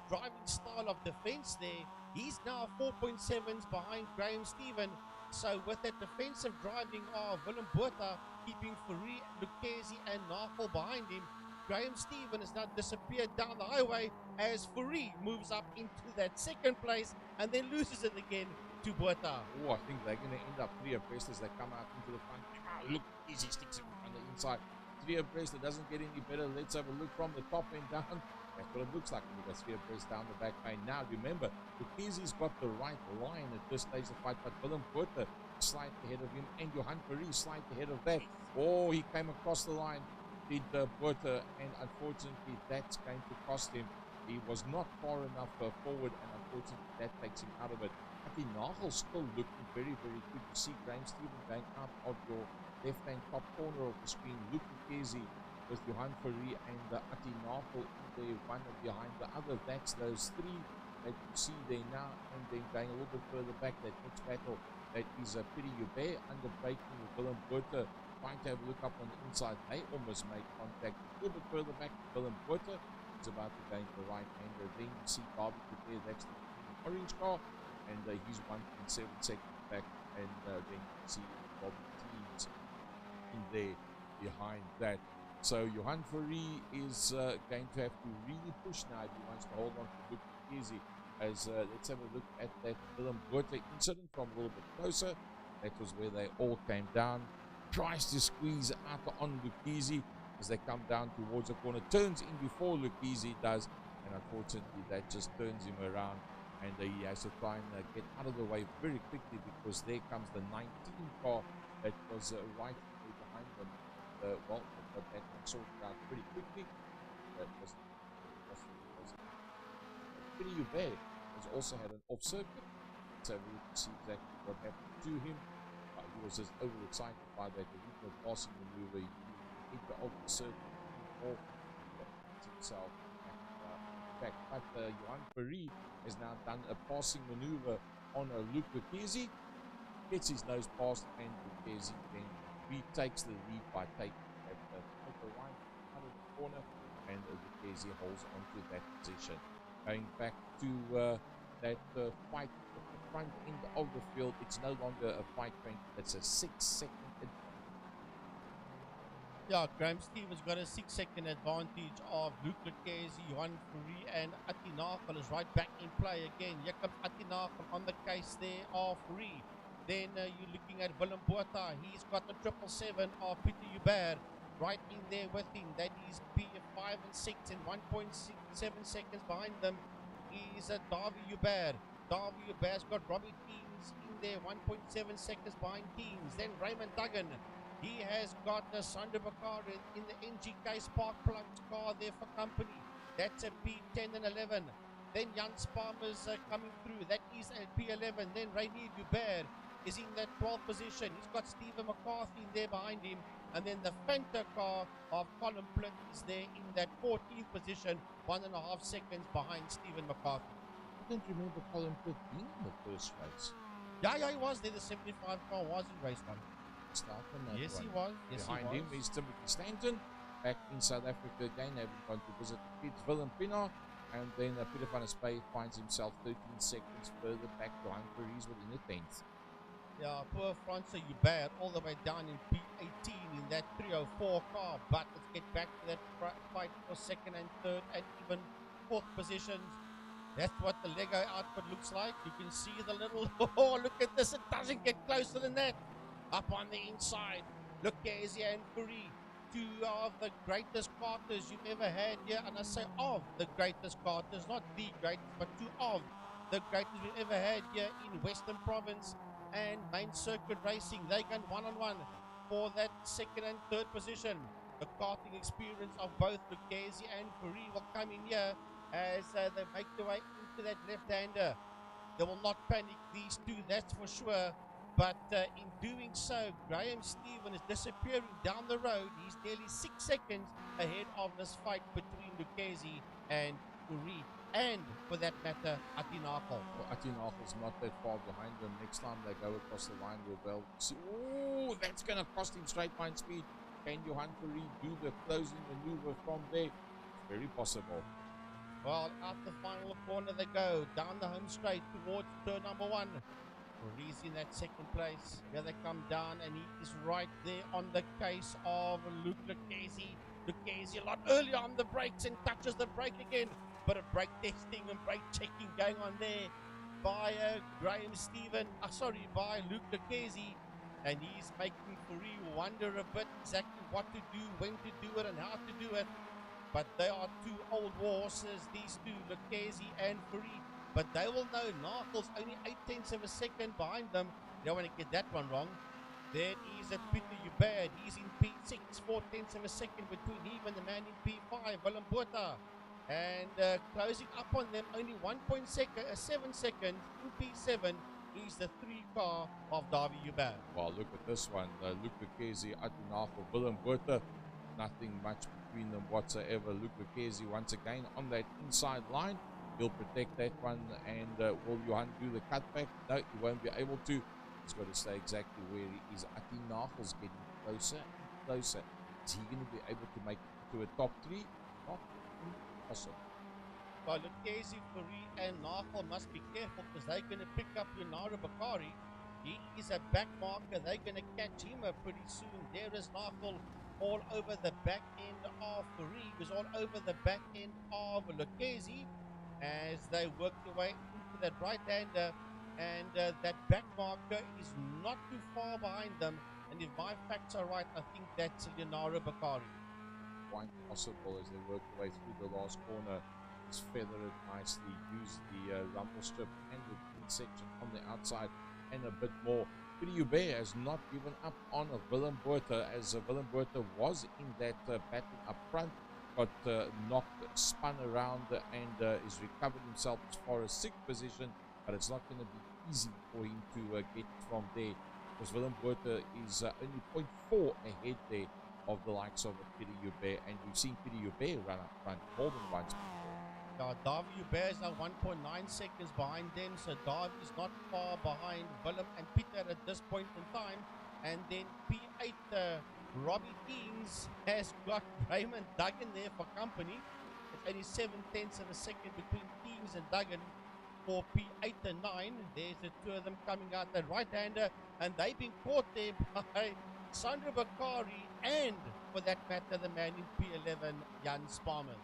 driving style of defense there, he's now 4.7s behind Graham Stephen. So with that defensive driving of Willem Botha, keeping Fourie, Lucchese and Nagel behind him, Graham Stephen has now disappeared down the highway as Fourie moves up into that 2nd place and then loses it again to Botha. Oh, I think they're going to end up 3 abreast as they come out into the front. Look, easy sticks on the inside. 3 abreast, it doesn't get any better. Let's have a look from the top end down. That's what it looks like when you got 3 abreast down the back lane. Now, remember, Lucchese's got the right line at this stage of the fight, but Willem Botha slightly ahead of him, and Johan Fourie slightly ahead of that. Oh, he came across the line, did Botha, and unfortunately, that's going to cost him. He was not far enough forward, and unfortunately, that takes him out of it. I think Nagel's still looking very good. You see Graham Stephen going out of your left-hand top corner of the screen. Luke Lucchese with Johan Fourie and Ati Nagel in there, one behind the other. That's those 3 that you see there now, and then going a little bit further back, that next battle, that is Peter Hubert under braking with Willem Botha, trying to have a look up on the inside. They almost make contact a little bit further back. Willem Botha is about to gain the right-hander. Then you see Barbie there, that's the orange car, and he's 1.7 seconds back, and then you see Bobby Teams in there behind that. So Johan Fourie is going to have to really push now if he wants to hold on to Luke Lucchese. As let's have a look at that Willem Botha incident from a little bit closer. That was where they all came down. Tries to squeeze out on Lucchese as they come down towards the corner. Turns in before Lucchese does, and unfortunately that just turns him around, and he has to try and get out of the way very quickly, because there comes the 19 car that was right there behind them. Well, they got that one sorted out pretty quickly. That was Kenny Hubert has also had an off circuit, so we can see exactly what happened to him. He was just overexcited by that original passing maneuver. He hit the off circuit or himself back. But Johan Ferry has now done a passing maneuver on Luc Lucchese, gets his nose past, and Lucchese then retakes the lead by taking that outer line out of the corner, and Lucchese holds onto that position. Going back to that fight at the front end of the field, it's no longer a fight, Frank. It's a 6-second advantage. Yeah, Graham Stevens got a 6-second advantage of Luc Lucchese, Johan Ferry, and Atinakal is right back in play again. Here comes Atinakal on the case there of Ferry. Then you're looking at Willem Botha. He's got the 777 of Peter Hubert right in there with him. That is P5 and 6 and 1.7 seconds behind them is Davy Hubert. Davy Hubert's got Robbie Keens in there, 1.7 seconds behind Keens. Then Raymond Duggan. He has got Sandra Bakari in the NGK Spark Plugs car there for company. That's a P10 and 11. Then Jan Sparmer's coming through. That is a P11. Then Rainier Hubert is in that 12th position. He's got Stephen McCarthy in there behind him. And then the Fanta car of Colin Plitt is there in that 14th position, 1.5 seconds behind Stephen McCarthy. I don't remember Colin Plitt being in the first race. Yeah, he was there. The 75 car was in race 1. Start on that yes, one. He was. Yes, Behind him is Timothy Stanton, back in South Africa again, having gone to visit the kids, Willem Pienaar, and then Peter van der Spey finds himself 13 seconds further back to Humphreys within the 10th. Yeah, poor Francois Hubert all the way down in P18 in that 304 car, but let's get back to that fight for second and third and even fourth positions. That's what the Lego output looks like. You can see the little, oh, look at this, it doesn't get closer than that. Up on the inside, Lucchese and Ferry, two of the greatest karters you've ever had here, and I say of the greatest karters, not the greatest, but two of the greatest we've ever had here in Western Province and main circuit racing. They gun one-on-one for that second and third position. The karting experience of both Lucchese and Ferry will come in here as they make their way into that left-hander. They will not panic, these two, that's for sure. But in doing so, Graham Stephen is disappearing down the road. He's nearly 6 seconds ahead of this fight between Lucchese and Ferry. And, for that matter, Atinakal. Well, Atinakal's not that far behind them. Next time they go across the line, we'll be able to see. Oh, that's going to cost him straight line speed. Can Johan Ferry do the closing maneuver from there? Very possible. Well, out the final corner they go, down the home straight towards turn number 1. Ferry's in that second place. Here they come down, and he is right there on the case of Luc Lucchese. Lucchese a lot earlier on the brakes and touches the brake again. Bit of brake testing and brake checking going on there by Graham Stephen. By Luc Lucchese. And he's making Ferry wonder a bit exactly what to do, when to do it, and how to do it. But they are two old horses, these two, Lucchese and Ferry. But they will know Narkel's only 0.8 of a second behind them. You don't want to get that one wrong. There is a Peter Hubert. He's in P6, 0.4 of a second between him and the man in P5, Willem Botha. And closing up on them, only 1.7 seconds in P7 is the 3 car of Davy Hubert. Well, look at this one. Luc Lucchese, Atinakal, Willem Botha. Nothing much between them whatsoever. Luc Lucchese once again on that inside line. He'll protect that one, and will Johan do the cutback? No, he won't be able to. He's got to stay exactly where he is. Atinakal's getting closer and closer. Is he going to be able to make it to a top 3? Not possible. Well, Lucchese, Ferry, and Narkel must be careful because they're going to pick up Leonardo Bakari. He is a back marker. They're going to catch him pretty soon. There is Narkel all over the back end of Ferry. He's all over the back end of Lucchese as they work their way into that right-hander. and that back marker is not too far behind them. And if my facts are right, I think that's Leonardo Bakari. Quite possible as they work their way through the last corner. Just feather it nicely, use the rumble strip and the green section on the outside and a bit more. Pity Hubert has not given up on Willem Botha, as Willem Botha was in that battle up front, got knocked, spun around, and is recovered himself as far as 6th position, but it's not going to be easy for him to get from there, because Willem Botha is only 0.4 ahead there of the likes of Pity Hubert, and we've seen Pity Hubert run up front more than once before. Davy Hubert is now 1.9 seconds behind them, so Davy is not far behind Willem and Peter at this point in time. And then P8, Robbie Keens has got Raymond Duggan there for company. It's only 7/10 of a second between Keens and Duggan for P8 and 9. There's the two of them coming out, the right-hander, and they've been caught there by Sandra Bakari and, for that matter, the man in P11, Jan Sparman.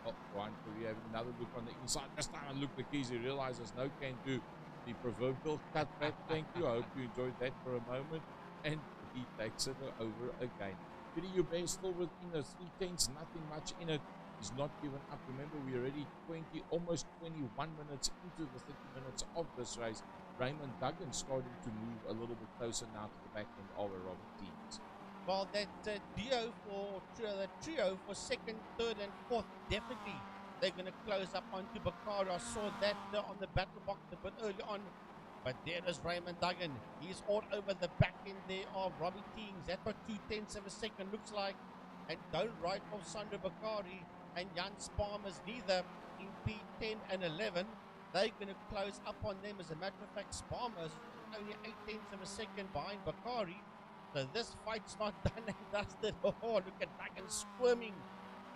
Oh, Ryan Curry having another look on the inside. This time I look the keys. He realizes no can do. The proverbial cutback. Thank you. I hope you enjoyed that for a moment. And he takes it over again. Pity Hubert still within the 3/10. Nothing much in it. He's not given up. Remember, we're already almost 21 minutes into the 30 minutes of this race. Raymond Duggan starting to move a little bit closer now to the back end of a Robert Teams. Well, that trio for second, third, and fourth, definitely they're going to close up onto Bakari. I saw that on the battle box a bit early on. But there is Raymond Duggan. He's all over the back end there of Robbie Teams. That's what 2/10 of a second looks like. And don't write off Sandra Bakari and Jan Sparmers neither in P10 and 11. They're going to close up on them. As a matter of fact, Sparmers only 8/10 of a second behind Bakari. So this fight's not done and dusted. Oh, look at Duggan squirming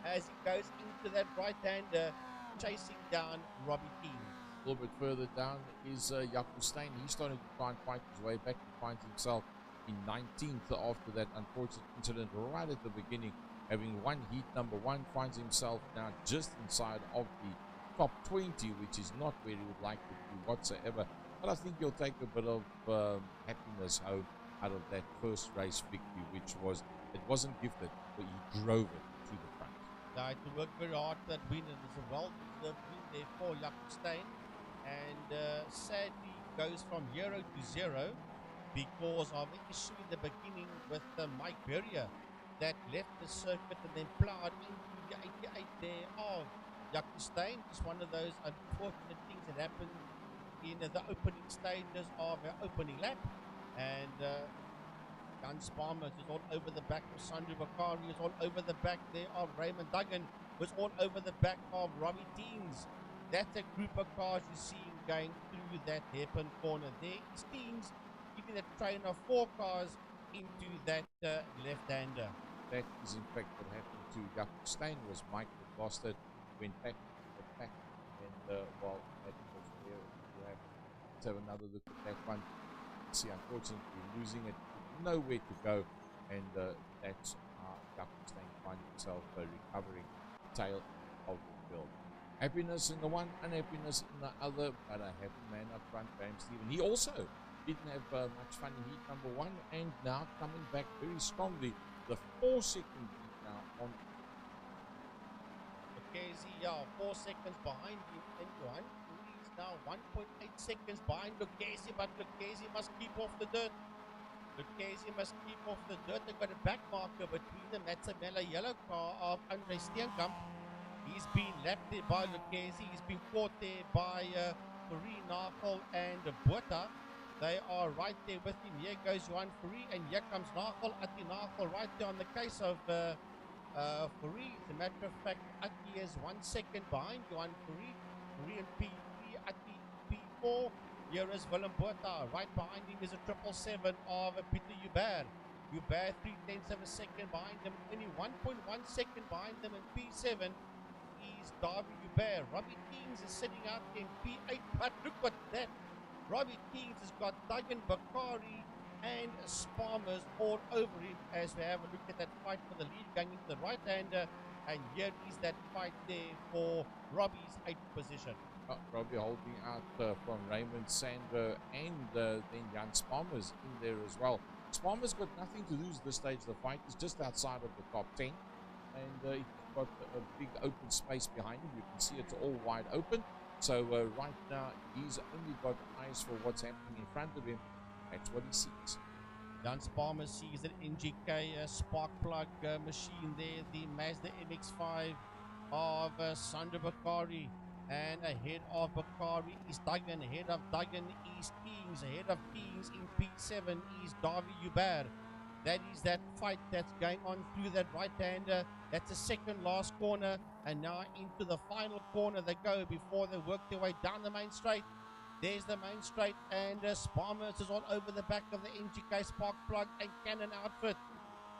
as he goes into that right-hander, chasing down Robbie Teams. A little bit further down is Jaco Steyn. He's starting to try and fight his way back. He finds himself in 19th after that unfortunate incident right at the beginning. Having won heat number 1, finds himself now just inside of the top 20, which is not where he would like to be whatsoever. But I think he'll take a bit of happiness home out of that first race victory, which wasn't gifted, but he drove it to the front. Now, to work very hard for that win, and it's a well-deserved win there for Jaco Steyn. And sadly goes from 0 to 0 because of an issue in the beginning with Mike Berrier that left the circuit and then plowed into the 88 there of Jaco Steyn. Just one of those unfortunate things that happened in the opening stages of our opening lap. And Jan Sparmers is all over the back of Sandra Bakari, is all over the back there of Raymond Duggan, was all over the back of Robbie Teams. That's a group of cars you see going through that hairpin corner there. It's Teams giving a train of 4 cars into that left-hander. That is in fact what happened to Jaco Steyn. Was Mike that lost it, went back to the pack, and well, that was there. Let's have another look at that one. See, unfortunately, losing it, nowhere to go, and that's how Jaco Steyn finds himself recovering the tail of the field. Happiness in the one, unhappiness in the other, but a happy man up front, Graham Stephen. He also didn't have much fun in heat number 1, and now coming back very strongly. The 4-second lead now on Lucchese, 4 seconds behind him in one. He's now 1.8 seconds behind Lucchese, but Lucchese must keep off the dirt. Lucchese must keep off the dirt. They've got a back marker between them. That's a Mela yellow car of Andre Steenkamp. He's been lapped there by Lucchese. He's been caught there by Fourie, Nagel, and Botha. They are right there with him. Here goes Johan Fourie, and here comes Nagel. Atti Nagel right there on the case of Fourie. As a matter of fact, Atti is 1 second behind Johan Fourie. Fourie in P3, Atti P4. Here is Willem Botha. Right behind him is a 777 of Peter Hubert. Hubert 3/10 of a second behind him. Only 1.1 second behind them in P7. Davy Hubert. Robbie Teams is sitting out in P8, but look at that. Robbie Teams has got Duggan, Bakari, and Sparmers all over him as we have a look at that fight for the lead going into the right-hander. And here is that fight there for Robbie's 8th position. Robbie holding out from Raymond, Sandro, and then Jan Spalmer's in there as well. Spalmer's got nothing to lose this stage of the fight. He's just outside of the top 10, and he's got a big open space behind him. You can see it's all wide open. So right now, he's only got eyes for what's happening in front of him. That's what he sees. Jan Spalmer sees an NGK spark plug machine there, the Mazda MX-5 of Sandro Bakari. And ahead of Bakari is Duggan. Ahead of Duggan is Kings. Ahead of Kings in P7 is Davy Hubert. That is that fight that's going on through that right-hander. That's the second last corner. And now into the final corner they go before they work their way down the main straight. There's the main straight, and Spalmer is all over the back of the NGK spark plug and cannon outfit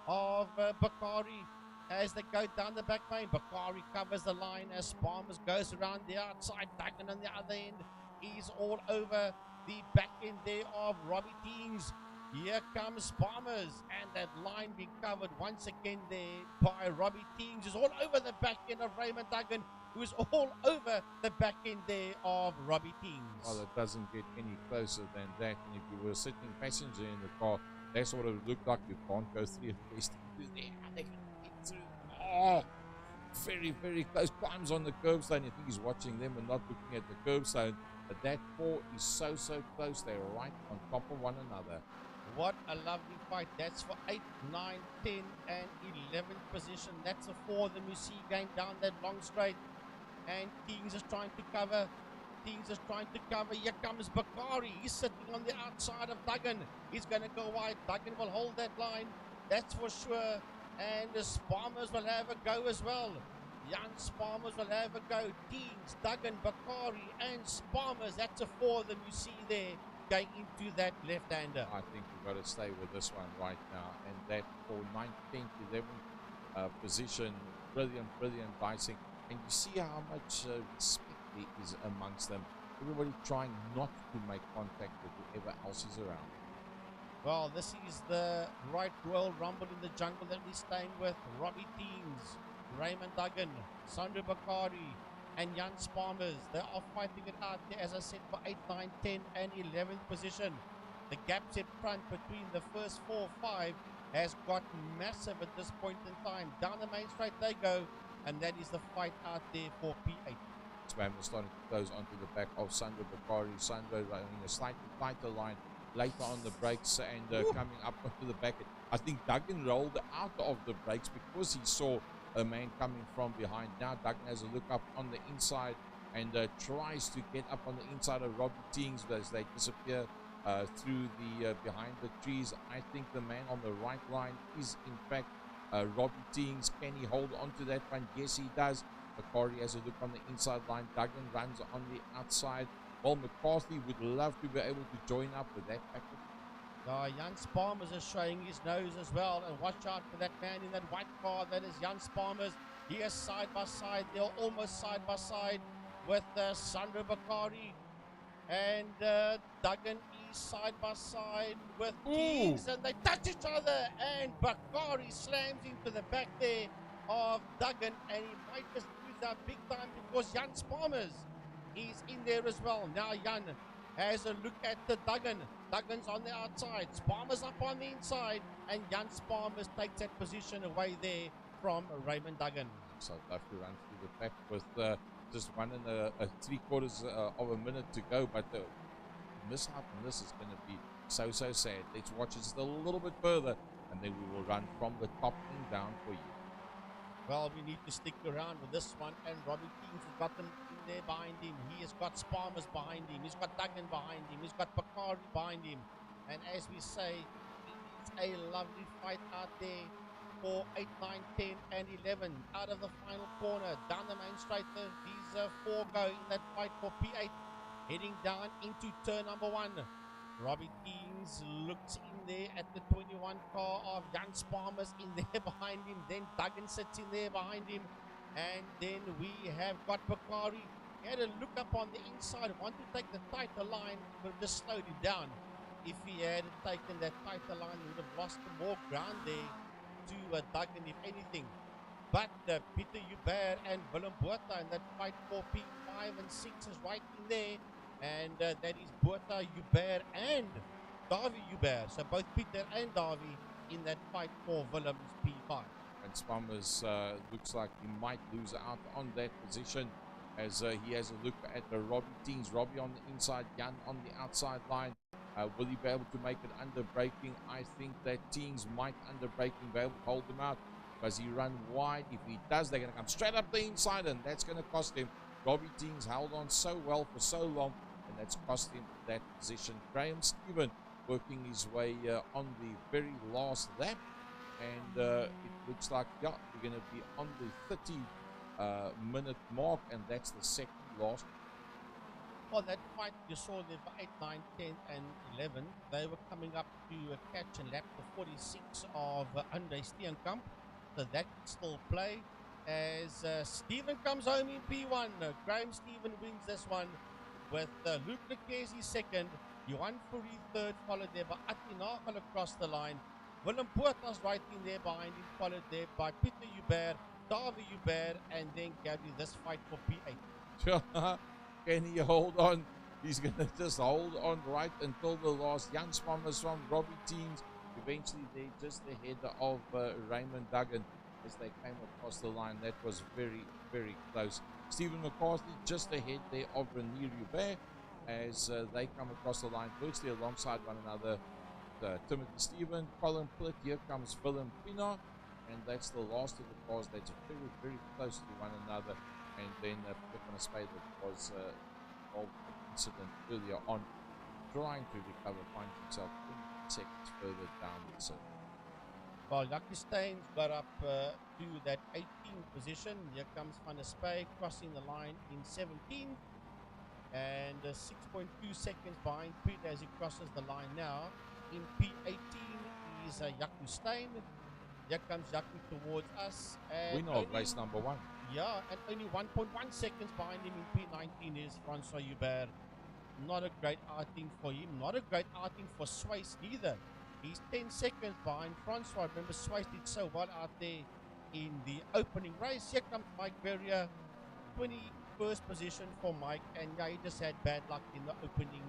of Bakari as they go down the back lane. Bakari covers the line as Spalmer goes around the outside. Duggan on the other end is all over the back end there of Robbie Teams. Here comes Spalmer's, and that line being covered once again there by Robbie Teams is all over the back end of Raymond Duggan, who's all over the back end there of Robbie Teams. Well, it doesn't get any closer than that. And if you were a sitting passenger in the car, that sort of looked like you can't go through a place through there. They can get through. Oh, very, very close. Climbs on the curbstone. You think he's watching them and not looking at the curbstone. But that four is so close. They're right on top of one another. What a lovely fight. That's for 8, 9, 10, and 11th position. That's a 4 of them you see going down that long straight. And Kings is trying to cover. Kings is trying to cover. Here comes Bakari. He's sitting on the outside of Duggan. He's going to go wide. Duggan will hold that line. That's for sure. And the Spalmers will have a go as well. Jan Spalmers will have a go. Kings, Duggan, Bakari, and Spalmers. That's a 4 of them you see there going into that left-hander. I think we've got to stay with this one right now. And that for 9th, 10th, 11th position. Brilliant dicing. And you see how much respect there is amongst them. Everybody trying not to make contact with whoever else is around. Well, this is the right Royal Rumble in the jungle that we're staying with. Robbie Teams, Raymond Duggan, Sandro Bakari, and Jan Spalmers. They are fighting it out there, as I said, for 8, 9, 10, and 11th position. The gaps in front between the first 4, 5 has got massive at this point in time. Down the main straight they go, and that is the fight out there for P8. Spam is starting to close onto the back of Sandro Bakari. Sandro running a slightly tighter line later on the brakes and coming up onto the back. I think Duggan rolled out of the brakes because he saw a man coming from behind. Now Duggan has a look up on the inside and tries to get up on the inside of Robbie Teams as they disappear through the behind the trees. I think the man on the right line is in fact Robbie Teams. Can he hold on to that one? Yes, he does. Bakari has a look on the inside line. Duggan runs on the outside. Well, McCarthy would love to be able to join up with that package. Jan Spalmers is showing his nose as well. And watch out for that man in that white car. That is Jan Spalmers. He is side by side. They're almost side by side with Sandro Bakari. And Duggan is side by side with Teams. And they touch each other. And Bakari slams into the back there of Duggan. And he might just lose out big time because Jan Spalmers is in there as well. Now Jan has a look at the Duggan. Duggan's on the outside. Spalmer's up on the inside. And Jan Spalmers takes that position away there from Raymond Duggan. So I'd love to run through the pack with just 1 3/4 of a minute to go. But the miss out on this is going to be so sad. Let's watch it just a little bit further. And then we will run from the top end down for you. Well, we need to stick around with this one. And Robbie Teams has got them in there behind him. He has got Spalmers behind him. He's got Duggan behind him. He's got Bakari behind him. And as we say, it's a lovely fight out there for 8, 9, 10, and 11. Out of the final corner, down the main straight, these 4 go in that fight for P8. Heading down into turn number 1. Robbie Teams looks in there at the 21 car of Jan Spalmers in there behind him. Then Duggan sits in there behind him. And then we have got Bakari. He had a look up on the inside, wanted to take the tighter line, but just slowed him down. If he had taken that tighter line, he would have lost more ground there to Duggan, if anything. But Peter Hubert and Willem Botha in that fight for P5 5 and 6 is right in there. And that is Botha Hubert and Davy Hubert. So both Peter and Davy in that fight for Willem's P5. And Spammers looks like he might lose out on that position as he has a look at the Robbie teams. Robbie on the inside, Jan on the outside line. Will he be able to make it under braking? I think that teams might under braking be able to hold him out. Does he run wide? If he does, they're going to come straight up the inside, and that's going to cost him. Robbie teams held on so well for so long, and that's cost him that position. Graham Stephen working his way on the very last lap. And it looks like, yeah, we're going to be on the 30-minute mark, and that's the second last. Well, that fight you saw there for 8, 9, 10, and 11, they were coming up to catch and lap the 46 of Andre Steenkamp. So that can still play. As Stephen comes home in P1, Graham Stephen wins this one with Luke Lekesi second, Johan Fourie third, followed there by Atti Nagel across the line. Willem Poort's right in there behind him, followed there by Peter Hubert, Davy Hubert, and then Gabby this fight for P8. Can he hold on? He's going to just hold on right until the last. Young Spammers from Robbie teams. Eventually, they're just ahead of Raymond Duggan as they came across the line. That was very, very close. Stephen McCarthy just ahead there of Renier Hubert as they come across the line virtually alongside one another. Timothy Stephen, Colin Plitt, here comes Willem Pienaar, and that's the last of the cars that's very, very close to one another. And then Pepin Spade was involved in an incident earlier on, trying to recover, finding himself 20 seconds further down the circuit. Well, Lucky Steins got up to that 18th position. Here comes Van der Spey crossing the line in 17th, and 6.2 seconds behind Peter as he crosses the line now. In P18 is Jaco Steyn. Here comes Jaco towards us. Winner of race number 1. Yeah, and only 1.1 seconds behind him in P19 is Francois Hubert. Not a great outing for him. Not a great outing for Swice either. He's 10 seconds behind Francois. Remember, Swice did so well out there in the opening race. Here comes Mike Berrier, 21st position for Mike. And yeah, he just had bad luck in the opening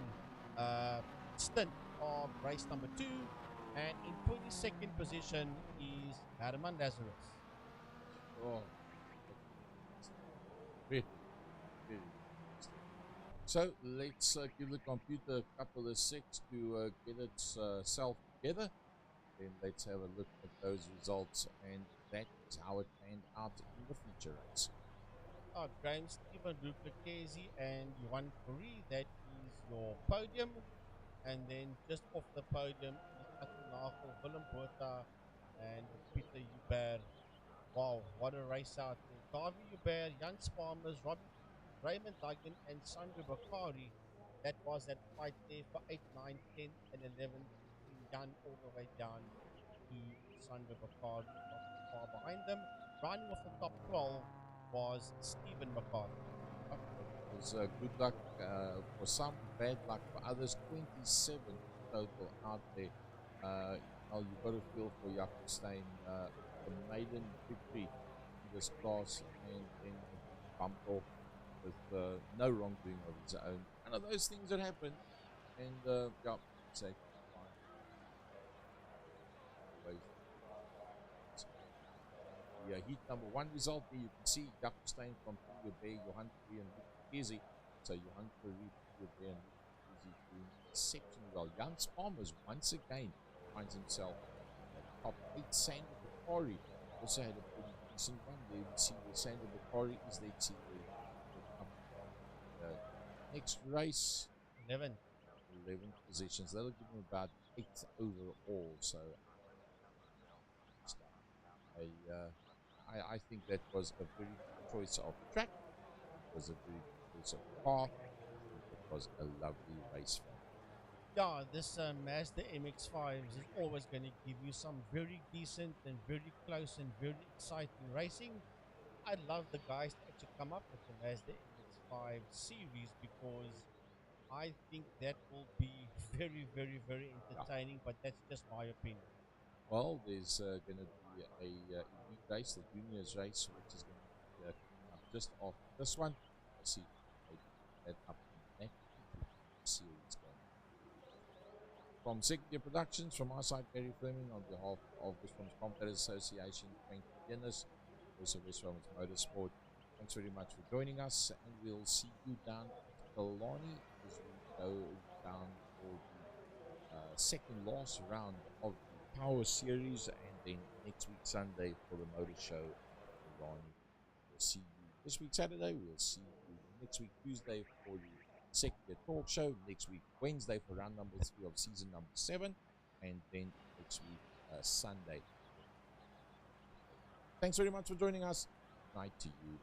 stint of race number 2. And in 22nd position is Herman Lazarus. Oh. Very, very interesting. So let's give the computer a couple of seconds to get itself together. Then let's have a look at those results, and that is how it panned out in the feature race. Graham Stephen, Luke Lekesi, and Johan Fourie, that is your podium. And then just off the podium is Atti Nagel, Willem Botha, and Peter Hubert. Wow, what a race out there. Davy Hubert, Jan Spammers, Raymond Duggan, and Sandra Bakari. That was that fight there for 8, 9, 10, and 11. Jan all the way down to Sandra Bakari, not too far behind them. Running off the top 12 was Stephen McCarthy. It was good luck for some, bad luck for others. 27 total out there. You've got to feel for Jaco Steyn, the maiden victory in this class, and then bumped off with no wrongdoing of his own. One of those things that happen, and yeah, say yeah, heat number 1 result there. You can see Jaco Steyn from Peter Bay, Johan Fourie, and Luke Lekesi. So Johan Fourie, Peter Bay, and Luke Lekesi doing exceptionally well. Jan Spammers once again finds himself at top 8. Sander Bakari also had a pretty decent one there. We see where Sander Bakari is. Let's see where next race 11 positions. That'll give him about 8 overall. So I think that was a very good choice of track. It was a very good choice of car. It was a lovely race. Yeah, this Mazda MX-5 is always going to give you some very decent and very close and very exciting racing. I love the guys to actually come up with the Mazda MX-5 series because I think that will be very, very, very entertaining, but that's just my opinion. Well, there's going to be a elite race, the juniors race, which is going to be coming up just after this one. Let's see that up in that series game. From Second Year Productions, from our side, Gary Fleming, on behalf of West Bromwich Commentators Association, Frank Guinness, also West Bromwich Motorsport. Thanks very much for joining us, and we'll see you down at Killarney as we go down for the second last round of the Power Series, and then next week Sunday for the Motor Show at Killarney. We'll see you this week Saturday. We'll see you next week Tuesday for the Second Year Talk Show. Next week Wednesday for round number 3 of season number 7, and then next week Sunday. Thanks very much for joining us. Night to you.